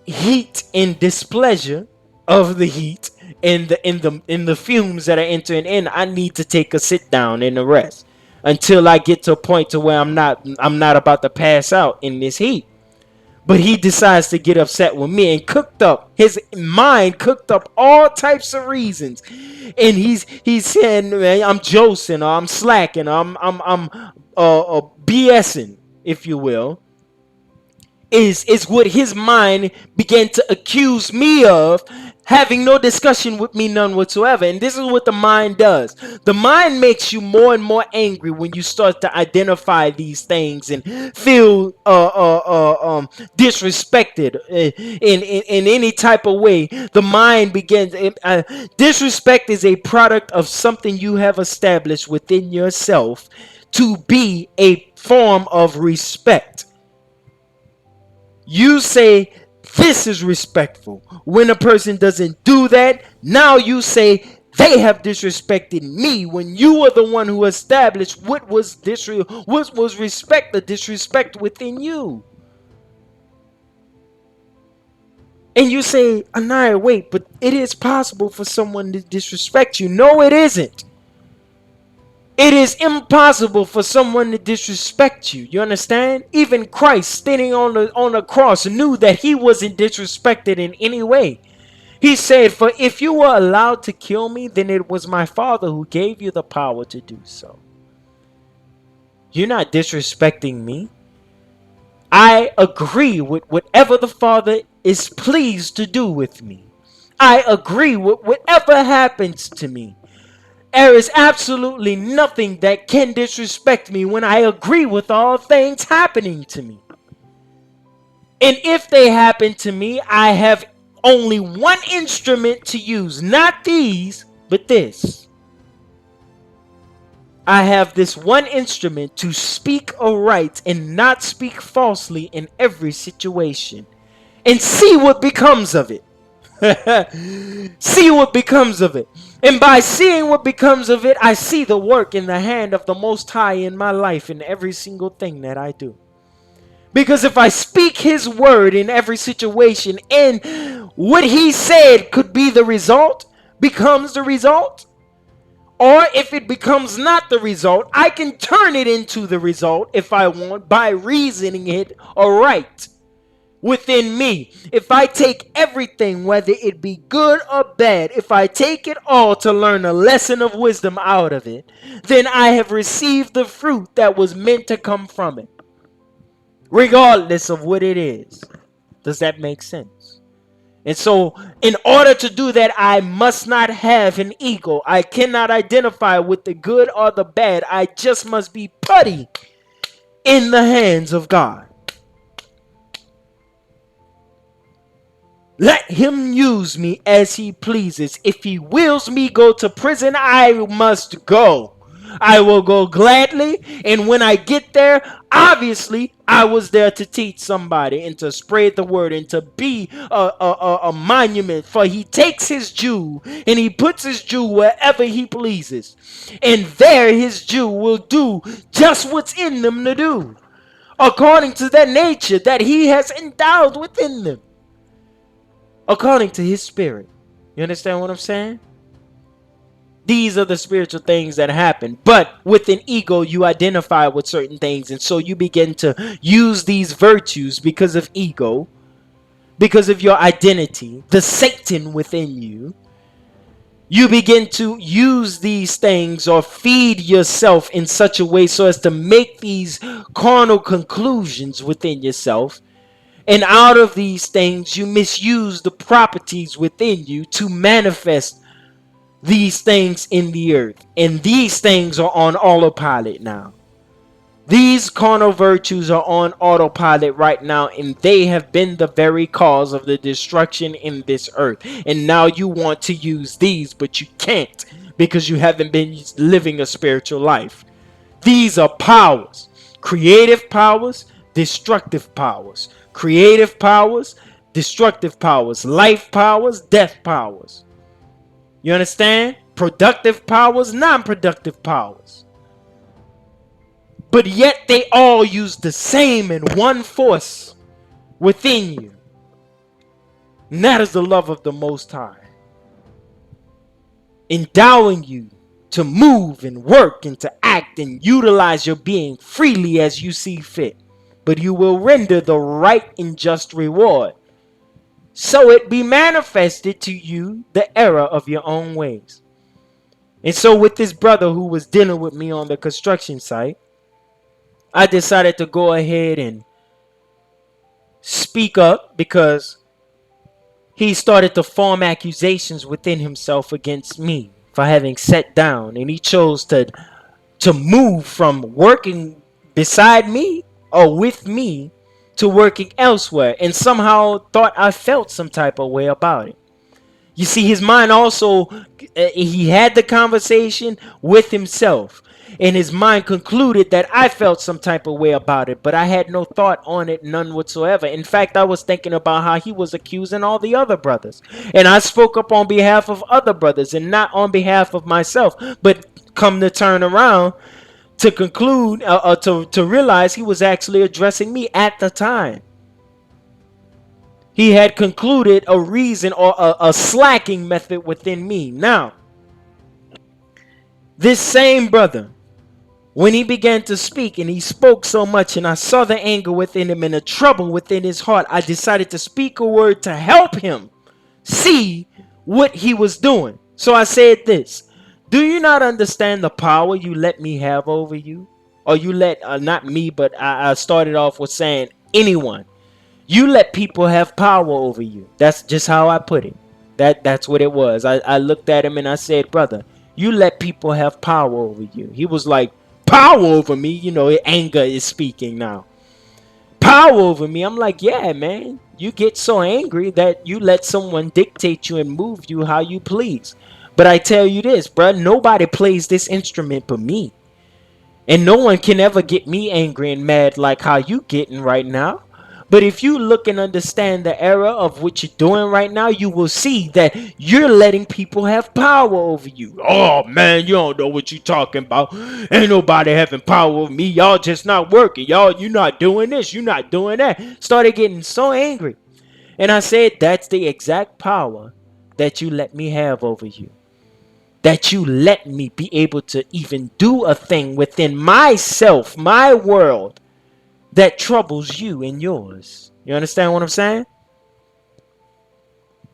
heat and displeasure of the heat and the fumes that are entering in, I need to take a sit down and a rest until I get to a point to where I'm not about to pass out in this heat. But he decides to get upset with me and his mind cooked up all types of reasons. And he's saying, man, I'm josing, or I'm slacking, or I'm BSing, if you will. is what his mind began to accuse me of, having no discussion with me, none whatsoever. And this is what the mind does. The mind makes you more and more angry when you start to identify these things and feel disrespected in any type of way. The mind begins. Disrespect is a product of something you have established within yourself to be a form of respect. You say this is respectful. When a person doesn't do that, now you say they have disrespected me, when you are the one who established what was respect, the disrespect within you. And you say, Anaya, wait, but it is possible for someone to disrespect you. No, it isn't. It is impossible for someone to disrespect you. You understand? Even Christ, standing on the cross, knew that he wasn't disrespected in any way. He said, for if you were allowed to kill me, then it was my Father who gave you the power to do so. You're not disrespecting me. I agree with whatever the Father is pleased to do with me. I agree with whatever happens to me. There is absolutely nothing that can disrespect me when I agree with all things happening to me. And if they happen to me, I have only one instrument to use. Not these, but this. I have this one instrument to speak aright and not speak falsely in every situation. And see what becomes of it. See what becomes of it. And by seeing what becomes of it, I see the work in the hand of the Most High in my life in every single thing that I do. Because if I speak his word in every situation, and what he said could be the result becomes the result, or if it becomes not the result, I can turn it into the result if I want by reasoning it aright within me. If I take everything, whether it be good or bad, if I take it all to learn a lesson of wisdom out of it, then I have received the fruit that was meant to come from it, regardless of what it is. Does that make sense? And so in order to do that, I must not have an ego. I cannot identify with the good or the bad. I just must be putty in the hands of God. Let him use me as he pleases. If he wills me go to prison, I must go. I will go gladly. And when I get there, obviously, I was there to teach somebody and to spread the word and to be a monument. For he takes his Jew and he puts his Jew wherever he pleases. And there his Jew will do just what's in them to do, according to that nature that he has endowed within them, according to his spirit. You understand what I'm saying? These are the spiritual things that happen. But with an ego, you identify with certain things. And so you begin to use these virtues because of ego, because of your identity, the Satan within you. You begin to use these things or feed yourself in such a way so as to make these carnal conclusions within yourself. And out of these things, you misuse the properties within you to manifest these things in the earth. And these things are on autopilot now. These carnal virtues are on autopilot right now, and they have been the very cause of the destruction in this earth. And now you want to use these, but you can't, because you haven't been living a spiritual life. These are powers: creative powers, destructive powers. Creative powers, destructive powers. Life powers, death powers. You understand? Productive powers, non-productive powers. But yet they all use the same and one force within you. And that is the love of the Most High, endowing you to move and work and to act and utilize your being freely as you see fit. But you will render the right and just reward, so it be manifested to you the error of your own ways. And so with this brother who was dealing with me on the construction site, I decided to go ahead and speak up because he started to form accusations within himself against me for having sat down, and he chose to move from working beside me or with me to working elsewhere, and somehow thought I felt some type of way about it. You see, his mind also, he had the conversation with himself, and his mind concluded that I felt some type of way about it, but I had no thought on it, none whatsoever. In fact, I was thinking about how he was accusing all the other brothers, and I spoke up on behalf of other brothers and not on behalf of myself. But come to turn around to conclude, to realize he was actually addressing me at the time. He had concluded a reason or a slacking method within me. Now, this same brother, when he began to speak and he spoke so much and I saw the anger within him and the trouble within his heart, I decided to speak a word to help him see what he was doing. So I said this: do you not understand the power you let me have over you? Or you let, not me, but I started off with saying anyone. You let people have power over you. That's just how I put it. That's what it was. I looked at him and I said, brother, you let people have power over you. He was like, power over me? You know, anger is speaking now. Power over me? I'm like, yeah, man. You get so angry that you let someone dictate you and move you how you please. But I tell you this, bro, nobody plays this instrument but me. And no one can ever get me angry and mad like how you getting right now. But if you look and understand the era of what you're doing right now, you will see that you're letting people have power over you. Oh, man, you don't know what you're talking about. Ain't nobody having power over me. Y'all just not working. Y'all, you not doing this. You not doing that. Started getting so angry. And I said, that's the exact power that you let me have over you. That you let me be able to even do a thing within myself, my world, that troubles you and yours. You understand what I'm saying?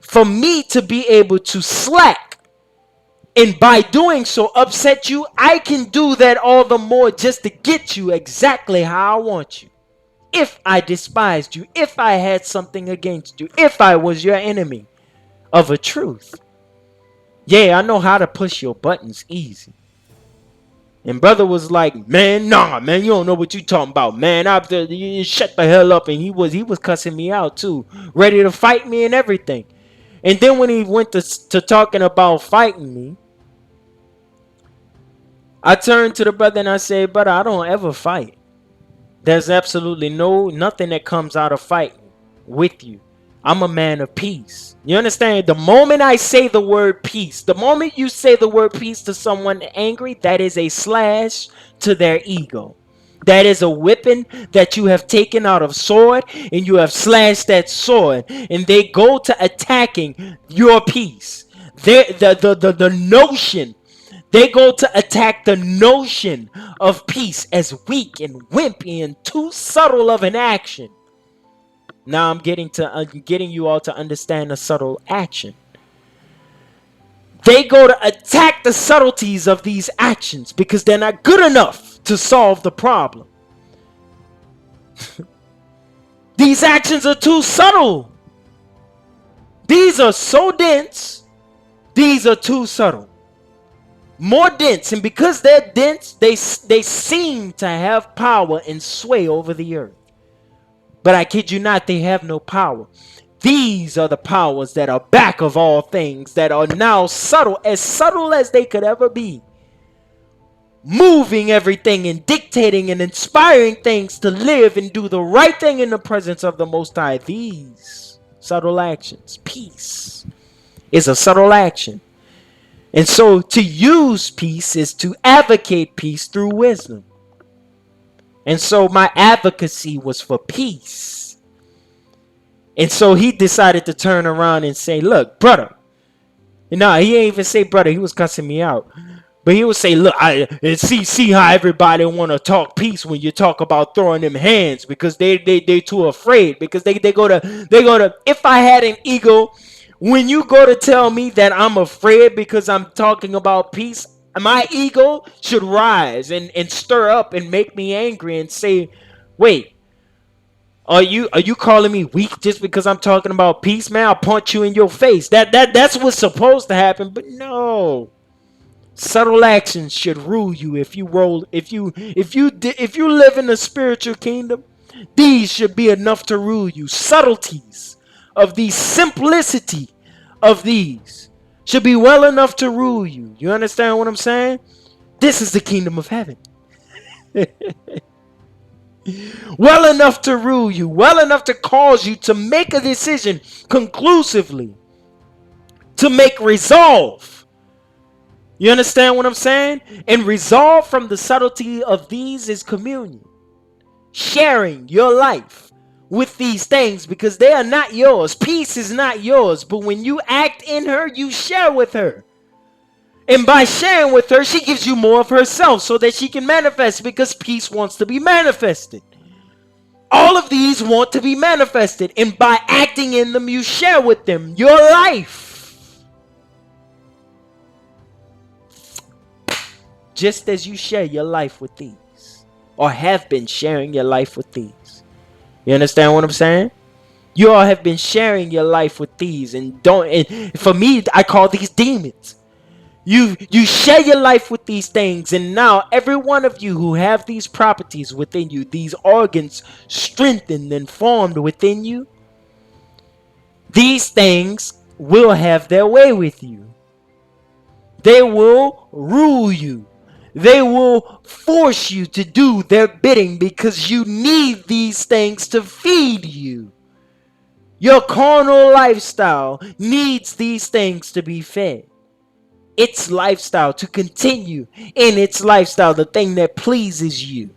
For me to be able to slack and by doing so upset you, I can do that all the more just to get you exactly how I want you. If I despised you, if I had something against you, if I was your enemy of a truth. Yeah, I know how to push your buttons easy. And brother was like, man, nah, man, you don't know what you talking about, man. You shut the hell up. And he was cussing me out too, ready to fight me and everything. And then when he went to talking about fighting me, I turned to the brother and I said, brother, I don't ever fight. There's absolutely nothing that comes out of fighting with you. I'm a man of peace. You understand? The moment I say the word peace, the moment you say the word peace to someone angry, that is a slash to their ego. That is a whipping that you have taken out of sword and you have slashed that sword and they go to attacking your peace. The notion, they go to attack the notion of peace as weak and wimpy and too subtle of an action. Now I'm getting you all to understand the subtle action. They go to attack the subtleties of these actions because they're not good enough to solve the problem. These actions are too subtle. These are so dense. These are too subtle. More dense, and because they're dense, they seem to have power and sway over the earth. But I kid you not, they have no power. These are the powers that are back of all things, that are now subtle as they could ever be. Moving everything and dictating and inspiring things to live and do the right thing in the presence of the Most High. These subtle actions. Peace is a subtle action. And so to use peace is to advocate peace through wisdom. And so my advocacy was for peace. And so he decided to turn around and say, look, brother. No, he ain't even say brother. He was cussing me out. But he would say, look, see how everybody want to talk peace when you talk about throwing them hands because they too afraid. Because they go to, if I had an ego, when you go to tell me that I'm afraid because I'm talking about peace, my ego should rise and stir up and make me angry and say, wait, Are you calling me weak just because I'm talking about peace, man? I'll punch you in your face. That's what's supposed to happen, but no. Subtle actions should rule you if you live in the spiritual kingdom. These should be enough to rule you. Subtleties of these, simplicity of these should be well enough to rule you. You understand what I'm saying? This is the kingdom of heaven. Well enough to rule you, well enough to cause you to make a decision conclusively, to make resolve. You understand what I'm saying? And resolve from the subtlety of these is communion. Sharing your life with these things because they are not yours. Peace is not yours. But when you act in her, you share with her. And by sharing with her, she gives you more of herself so that she can manifest, because peace wants to be manifested. All of these want to be manifested. And by acting in them, you share with them your life. Just as you share your life with these, or have been sharing your life with these. You understand what I'm saying? You all have been sharing your life with these, and for me, I call these demons. You share your life with these things, and now every one of you who have these properties within you, these organs strengthened and formed within you, these things will have their way with you. They will rule you. They will force you to do their bidding because you need these things to feed you. Your carnal lifestyle needs these things to be fed. Its lifestyle, to continue in its lifestyle, the thing that pleases you.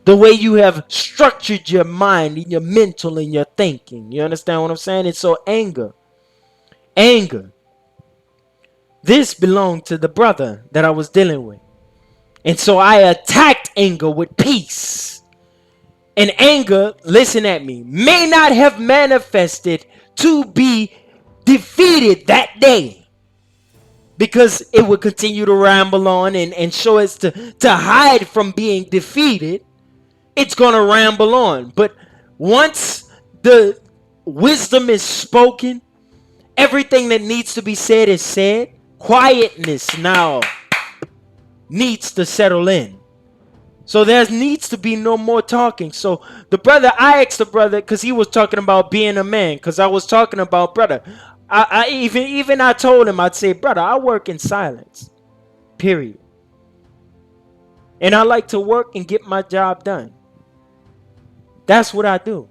The way you have structured your mind and your mental and your thinking. You understand what I'm saying? And so anger. This belonged to the brother that I was dealing with. And so I attacked anger with peace. And anger, listen at me, may not have manifested to be defeated that day, because it would continue to ramble on and show us to hide from being defeated. It's going to ramble on. But once the wisdom is spoken, everything that needs to be said is said. Quietness now needs to settle in. So there needs to be no more talking. So I asked the brother, because he was talking about being a man, because I was talking about, brother, I told him, I'd say, brother, I work in silence, period. And I like to work and get my job done. That's what I do.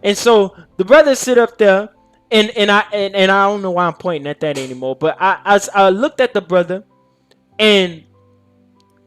And so the brother sit up there, and I don't know why I'm pointing at that anymore, but I looked at the brother, and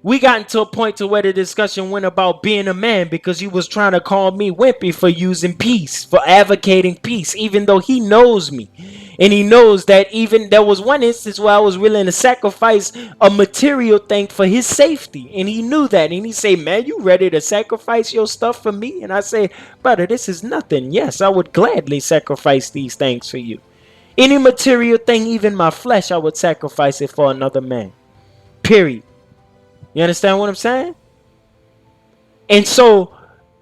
we got into a point to where the discussion went about being a man, because he was trying to call me wimpy for using peace, for advocating peace, even though he knows me. And he knows that even there was one instance where I was willing to sacrifice a material thing for his safety. And he knew that. And he said, man, you ready to sacrifice your stuff for me? And I say, brother, this is nothing. Yes, I would gladly sacrifice these things for you. Any material thing, even my flesh, I would sacrifice it for another man. Period. You understand what I'm saying? And so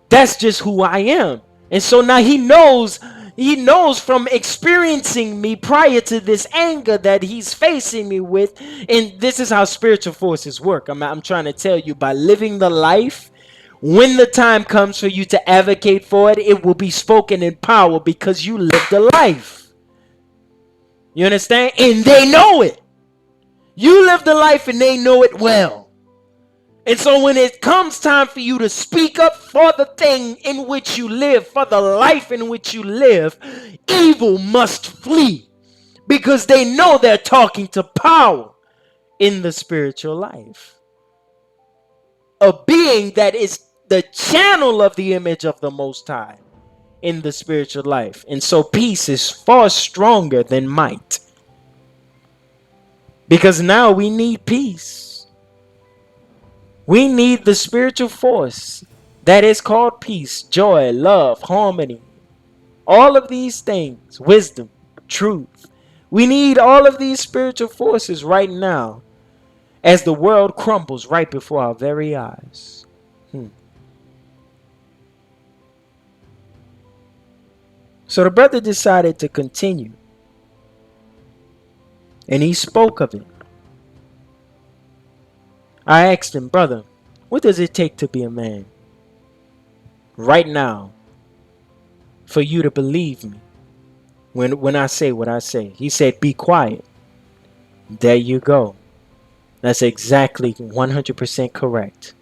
that's just who I am. And so now he knows from experiencing me prior to this anger that he's facing me with. And this is how spiritual forces work. I'm trying to tell you, by living the life, when the time comes for you to advocate for it, it will be spoken in power because you live the life. You understand? And they know it. You live the life and they know it well. And so when it comes time for you to speak up for the thing in which you live, for the life in which you live, evil must flee, because they know they're talking to power in the spiritual life. A being that is the channel of the image of the Most High in the spiritual life. And so peace is far stronger than might, because now we need peace. We need the spiritual force that is called peace, joy, love, harmony. All of these things, wisdom, truth. We need all of these spiritual forces right now as the world crumbles right before our very eyes. So the brother decided to continue, and he spoke of it. I asked him, brother, what does it take to be a man right now for you to believe me when I say what I say? He said, be quiet. There you go. That's exactly 100% correct.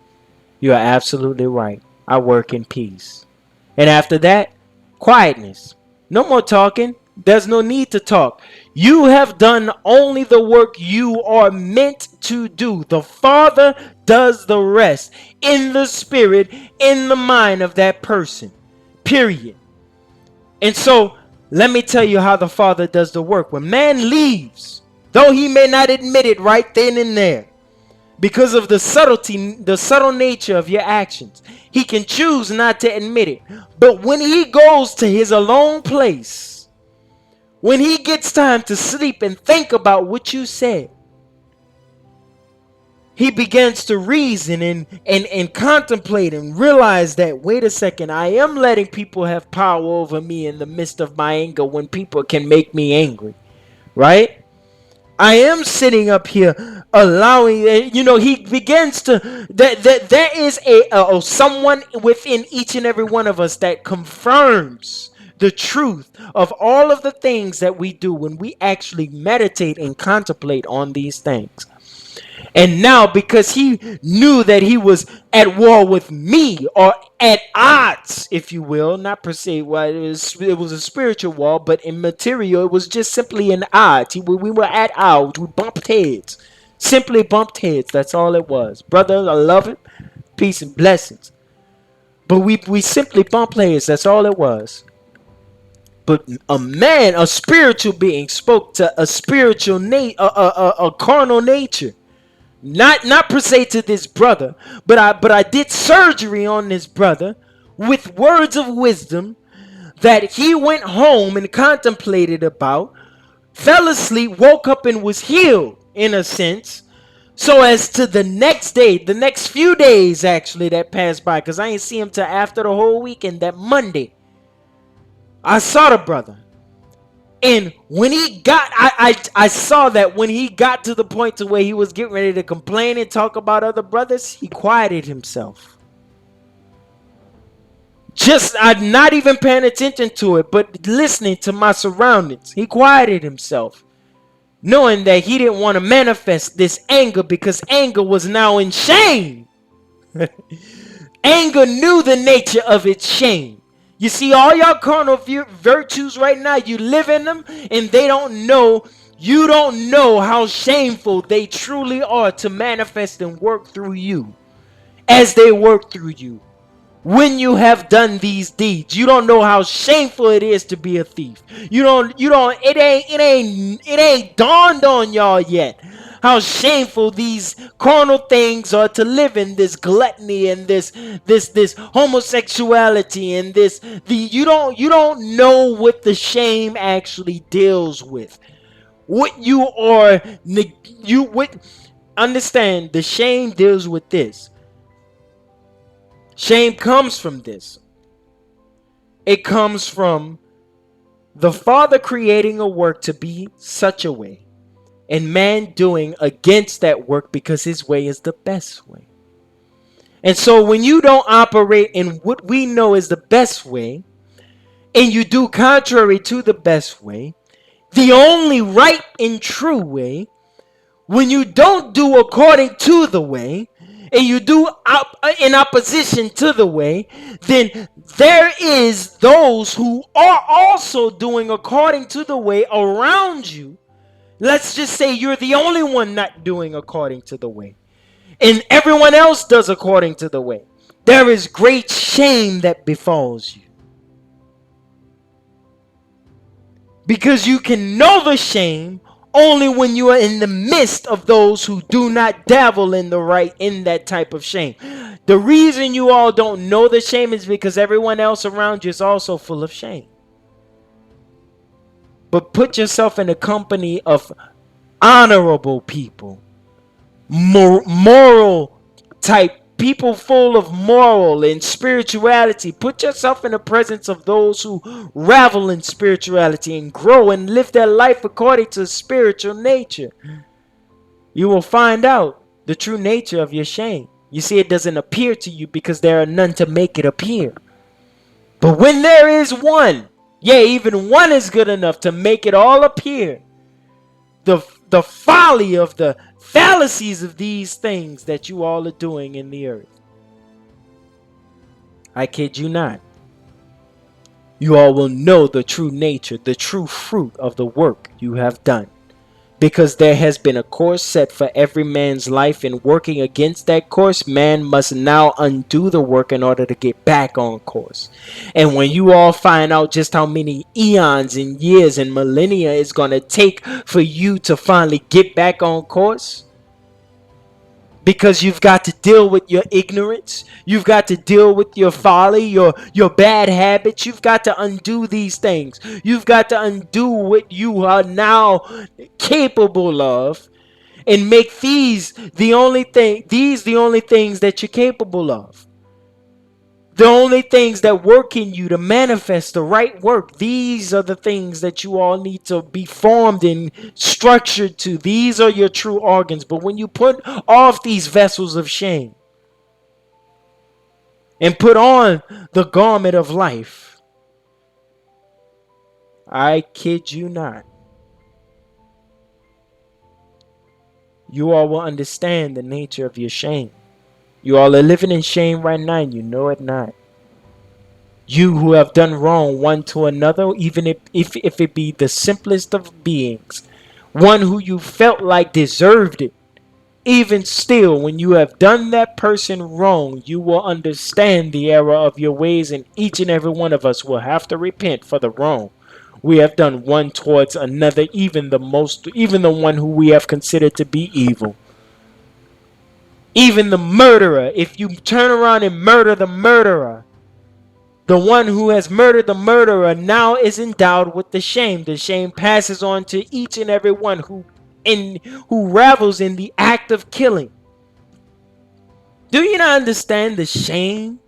You are absolutely right. I work in peace. And after that, quietness. No more talking. There's no need to talk. You have done only the work you are meant to do. The Father does the rest in the spirit, in the mind of that person. Period. And so, let me tell you how the Father does the work. When man leaves, though he may not admit it right then and there, because of the subtle nature of your actions, he can choose not to admit it. But when he goes to his alone place, when he gets time to sleep and think about what you said, he begins to reason and contemplate and realize that, wait a second, I am letting people have power over me in the midst of my anger when people can make me angry, right? I am sitting up here allowing, he begins to, that there is a someone within each and every one of us that confirms the truth of all of the things that we do when we actually meditate and contemplate on these things. And now, because he knew that he was at war with me, or at odds, if you will, not per se, well, it was a spiritual war, but in material, it was just simply an odds. We were at odds. We bumped heads. Simply bumped heads. That's all it was. Brother, I love it. Peace and blessings. But we simply bumped heads. That's all it was. But a man, a spiritual being, spoke to a spiritual a carnal nature. Not per se to this brother, but I did surgery on this brother with words of wisdom that he went home and contemplated about, fell asleep, woke up and was healed in a sense. So as to the next day, the next few days actually that passed by, because I ain't see him till after the whole weekend, that Monday, I saw the brother. And when he got, I saw that when he got to the point to where he was getting ready to complain and talk about other brothers, he quieted himself. I'm not even paying attention to it, but listening to my surroundings. He quieted himself, knowing that he didn't want to manifest this anger, because anger was now in shame. Anger knew the nature of its shame. You see, all y'all carnal virtues right now, you live in them, and they don't know, you don't know how shameful they truly are to manifest and work through you as they work through you. When you have done these deeds, you don't know how shameful it is to be a thief. It ain't dawned on y'all yet how shameful these carnal things are to live in, this gluttony and this homosexuality and you don't know what the shame actually deals with. What you are, understand, the shame deals with this. Shame comes from this. It comes from the Father creating a work to be such a way, and man doing against that work because his way is the best way. And so when you don't operate in what we know is the best way, and you do contrary to the best way, the only right and true way, when you don't do according to the way, and you do in opposition to the way, then there is those who are also doing according to the way around you. Let's just say you're the only one not doing according to the way, and everyone else does according to the way. There is great shame that befalls you, because you can know the shame only when you are in the midst of those who do not dabble in the right, in that type of shame. The reason you all don't know the shame is because everyone else around you is also full of shame. But put yourself in the company of honorable people, moral type people full of moral and spirituality. Put yourself in the presence of those who revel in spirituality and grow and live their life according to spiritual nature. You will find out the true nature of your shame. You see, it doesn't appear to you because there are none to make it appear. But when there is one, yeah, even one is good enough to make it all appear. The folly of the fallacies of these things that you all are doing in the earth. I kid you not. You all will know the true nature, the true fruit of the work you have done. Because there has been a course set for every man's life, and working against that course, man must now undo the work in order to get back on course. And when you all find out just how many eons and years and millennia it's going to take for you to finally get back on course, because you've got to deal with your ignorance, you've got to deal with your folly, your bad habits, you've got to undo these things. You've got to undo what you are now capable of and make these the only things that you're capable of. The only things that work in you to manifest the right work. These are the things that you all need to be formed and structured to. These are your true organs. But when you put off these vessels of shame and put on the garment of life, I kid you not, you all will understand the nature of your shame. You all are living in shame right now and you know it not. You who have done wrong one to another, even if it be the simplest of beings, one who you felt like deserved it, even still, when you have done that person wrong, you will understand the error of your ways, and each and every one of us will have to repent for the wrong we have done one towards another, even the one who we have considered to be evil. Even the murderer, if you turn around and murder the murderer, the one who has murdered the murderer now is endowed with the shame. The shame passes on to each and every one who revels in the act of killing. Do you not understand the shame?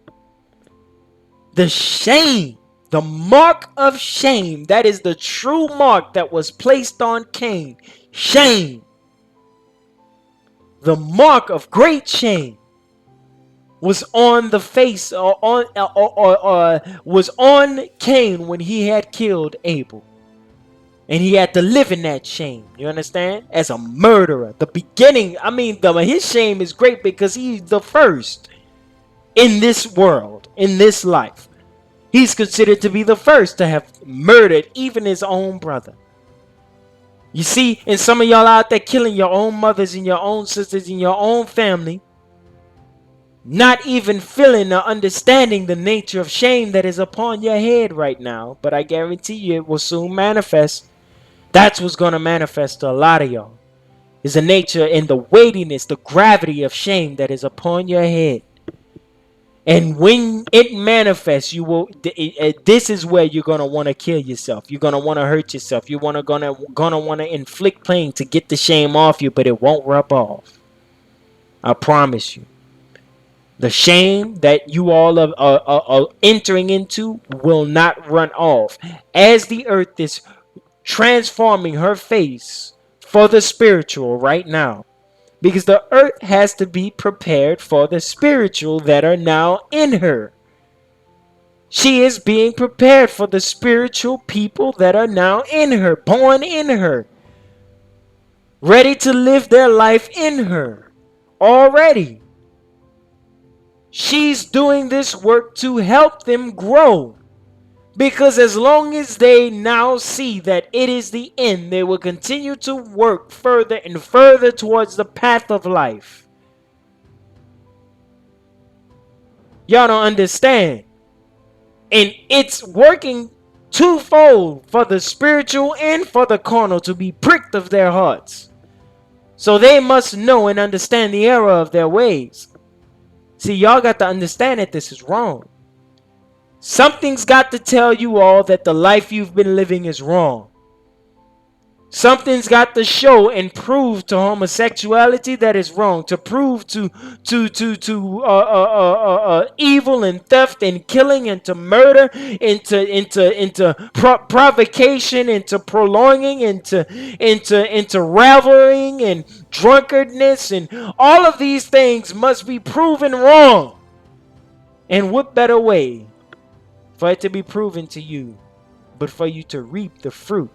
The shame, the mark of shame, that is the true mark that was placed on Cain. Shame. The mark of great shame was on the face was on Cain when he had killed Abel. And he had to live in that shame. You understand? As a murderer. The beginning, his shame is great because he's the first in this world, in this life. He's considered to be the first to have murdered even his own brother. You see, and some of y'all out there killing your own mothers and your own sisters and your own family, not even feeling or understanding the nature of shame that is upon your head right now. But I guarantee you it will soon manifest. That's what's going to manifest to a lot of y'all. Is the nature and the weightiness, the gravity of shame that is upon your head. And when it manifests, this is where you're going to want to kill yourself. You're going to want to hurt yourself. You're gonna want to inflict pain to get the shame off you, but it won't rub off. I promise you. The shame that you all are entering into will not run off. As the earth is transforming her face for the spiritual right now. Because the earth has to be prepared for the spiritual that are now in her. She is being prepared for the spiritual people that are now in her, born in her. Ready to live their life in her. Already. She's doing this work to help them grow. Because as long as they now see that it is the end, they will continue to work further and further towards the path of life. Y'all don't understand. And it's working twofold for the spiritual and for the carnal to be pricked of their hearts. So they must know and understand the error of their ways. See, y'all got to understand that this is wrong. Something's got to tell you all that the life you've been living is wrong. Something's got to show and prove to homosexuality that is wrong, to prove to evil and theft and killing and to murder, into provocation, into prolonging, into reveling and drunkardness, and all of these things must be proven wrong. And what better way for it to be proven to you, but for you to reap the fruit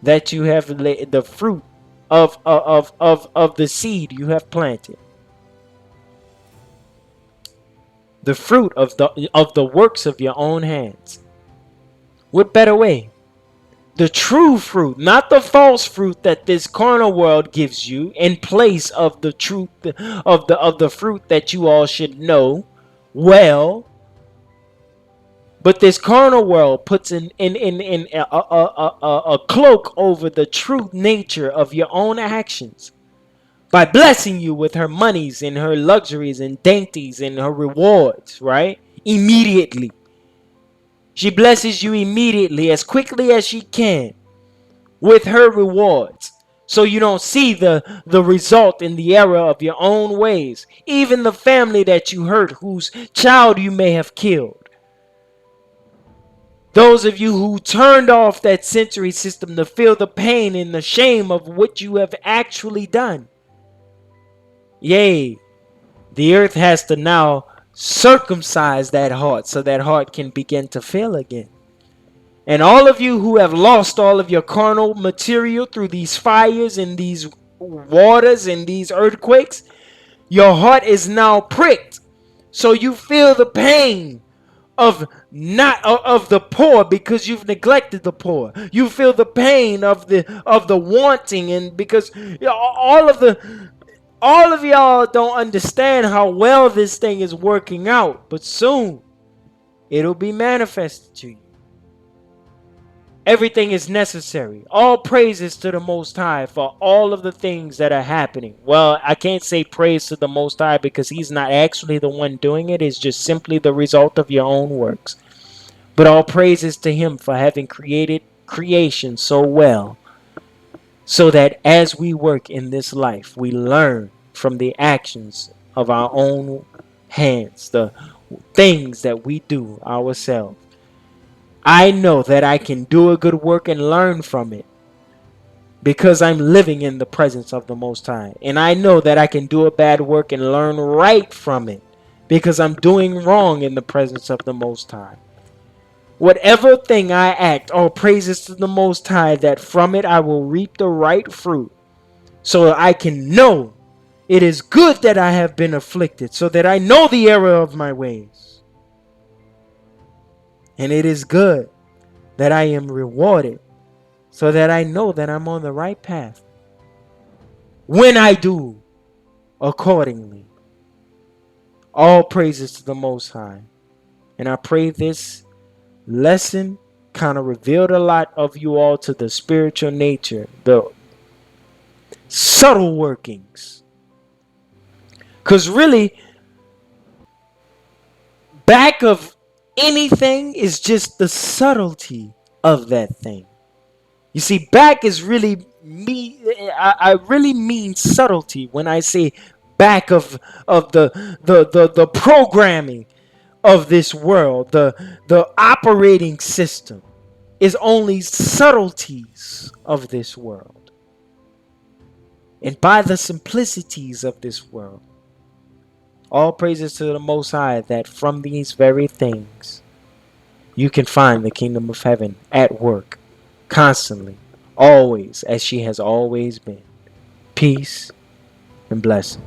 that you have the fruit of the seed you have planted, the fruit of the works of your own hands. What better way? The true fruit, not the false fruit that this carnal world gives you in place of the truth of the fruit that you all should know well. But this carnal world puts in a cloak over the true nature of your own actions by blessing you with her monies and her luxuries and dainties and her rewards, right? Immediately. She blesses you immediately, as quickly as she can, with her rewards. So you don't see the result in the error of your own ways. Even the family that you hurt, whose child you may have killed. Those of you who turned off that sensory system to feel the pain and the shame of what you have actually done. Yea, the earth has to now circumcise that heart so that heart can begin to feel again. And all of you who have lost all of your carnal material through these fires and these waters and these earthquakes, your heart is now pricked. So you feel the pain of the poor because you've neglected the poor. You feel the pain of the wanting, and because all of y'all don't understand how well this thing is working out, but soon it'll be manifested to you. Everything is necessary. All praises to the Most High for all of the things that are happening. Well, I can't say praise to the Most High because he's not actually the one doing it. It's just simply the result of your own works. But all praises to him for having created creation so well, so that as we work in this life, we learn from the actions of our own hands, the things that we do ourselves. I know that I can do a good work and learn from it because I'm living in the presence of the Most High. And I know that I can do a bad work and learn right from it because I'm doing wrong in the presence of the Most High. Whatever thing I act, all praises to the Most High, that from it I will reap the right fruit, so I can know it is good that I have been afflicted, so that I know the error of my ways. And it is good that I am rewarded, so that I know that I'm on the right path when I do accordingly. All praises to the Most High. And I pray this lesson kind of revealed a lot of you all to the spiritual nature, the subtle workings. Because really, back of anything is just the subtlety of that thing. You see, back is really me. I really mean subtlety when I say back of the programming of this world, the operating system is only subtleties of this world. And by the simplicities of this world, all praises to the Most High, that from these very things you can find the kingdom of heaven at work, constantly, always, as she has always been. Peace and blessings.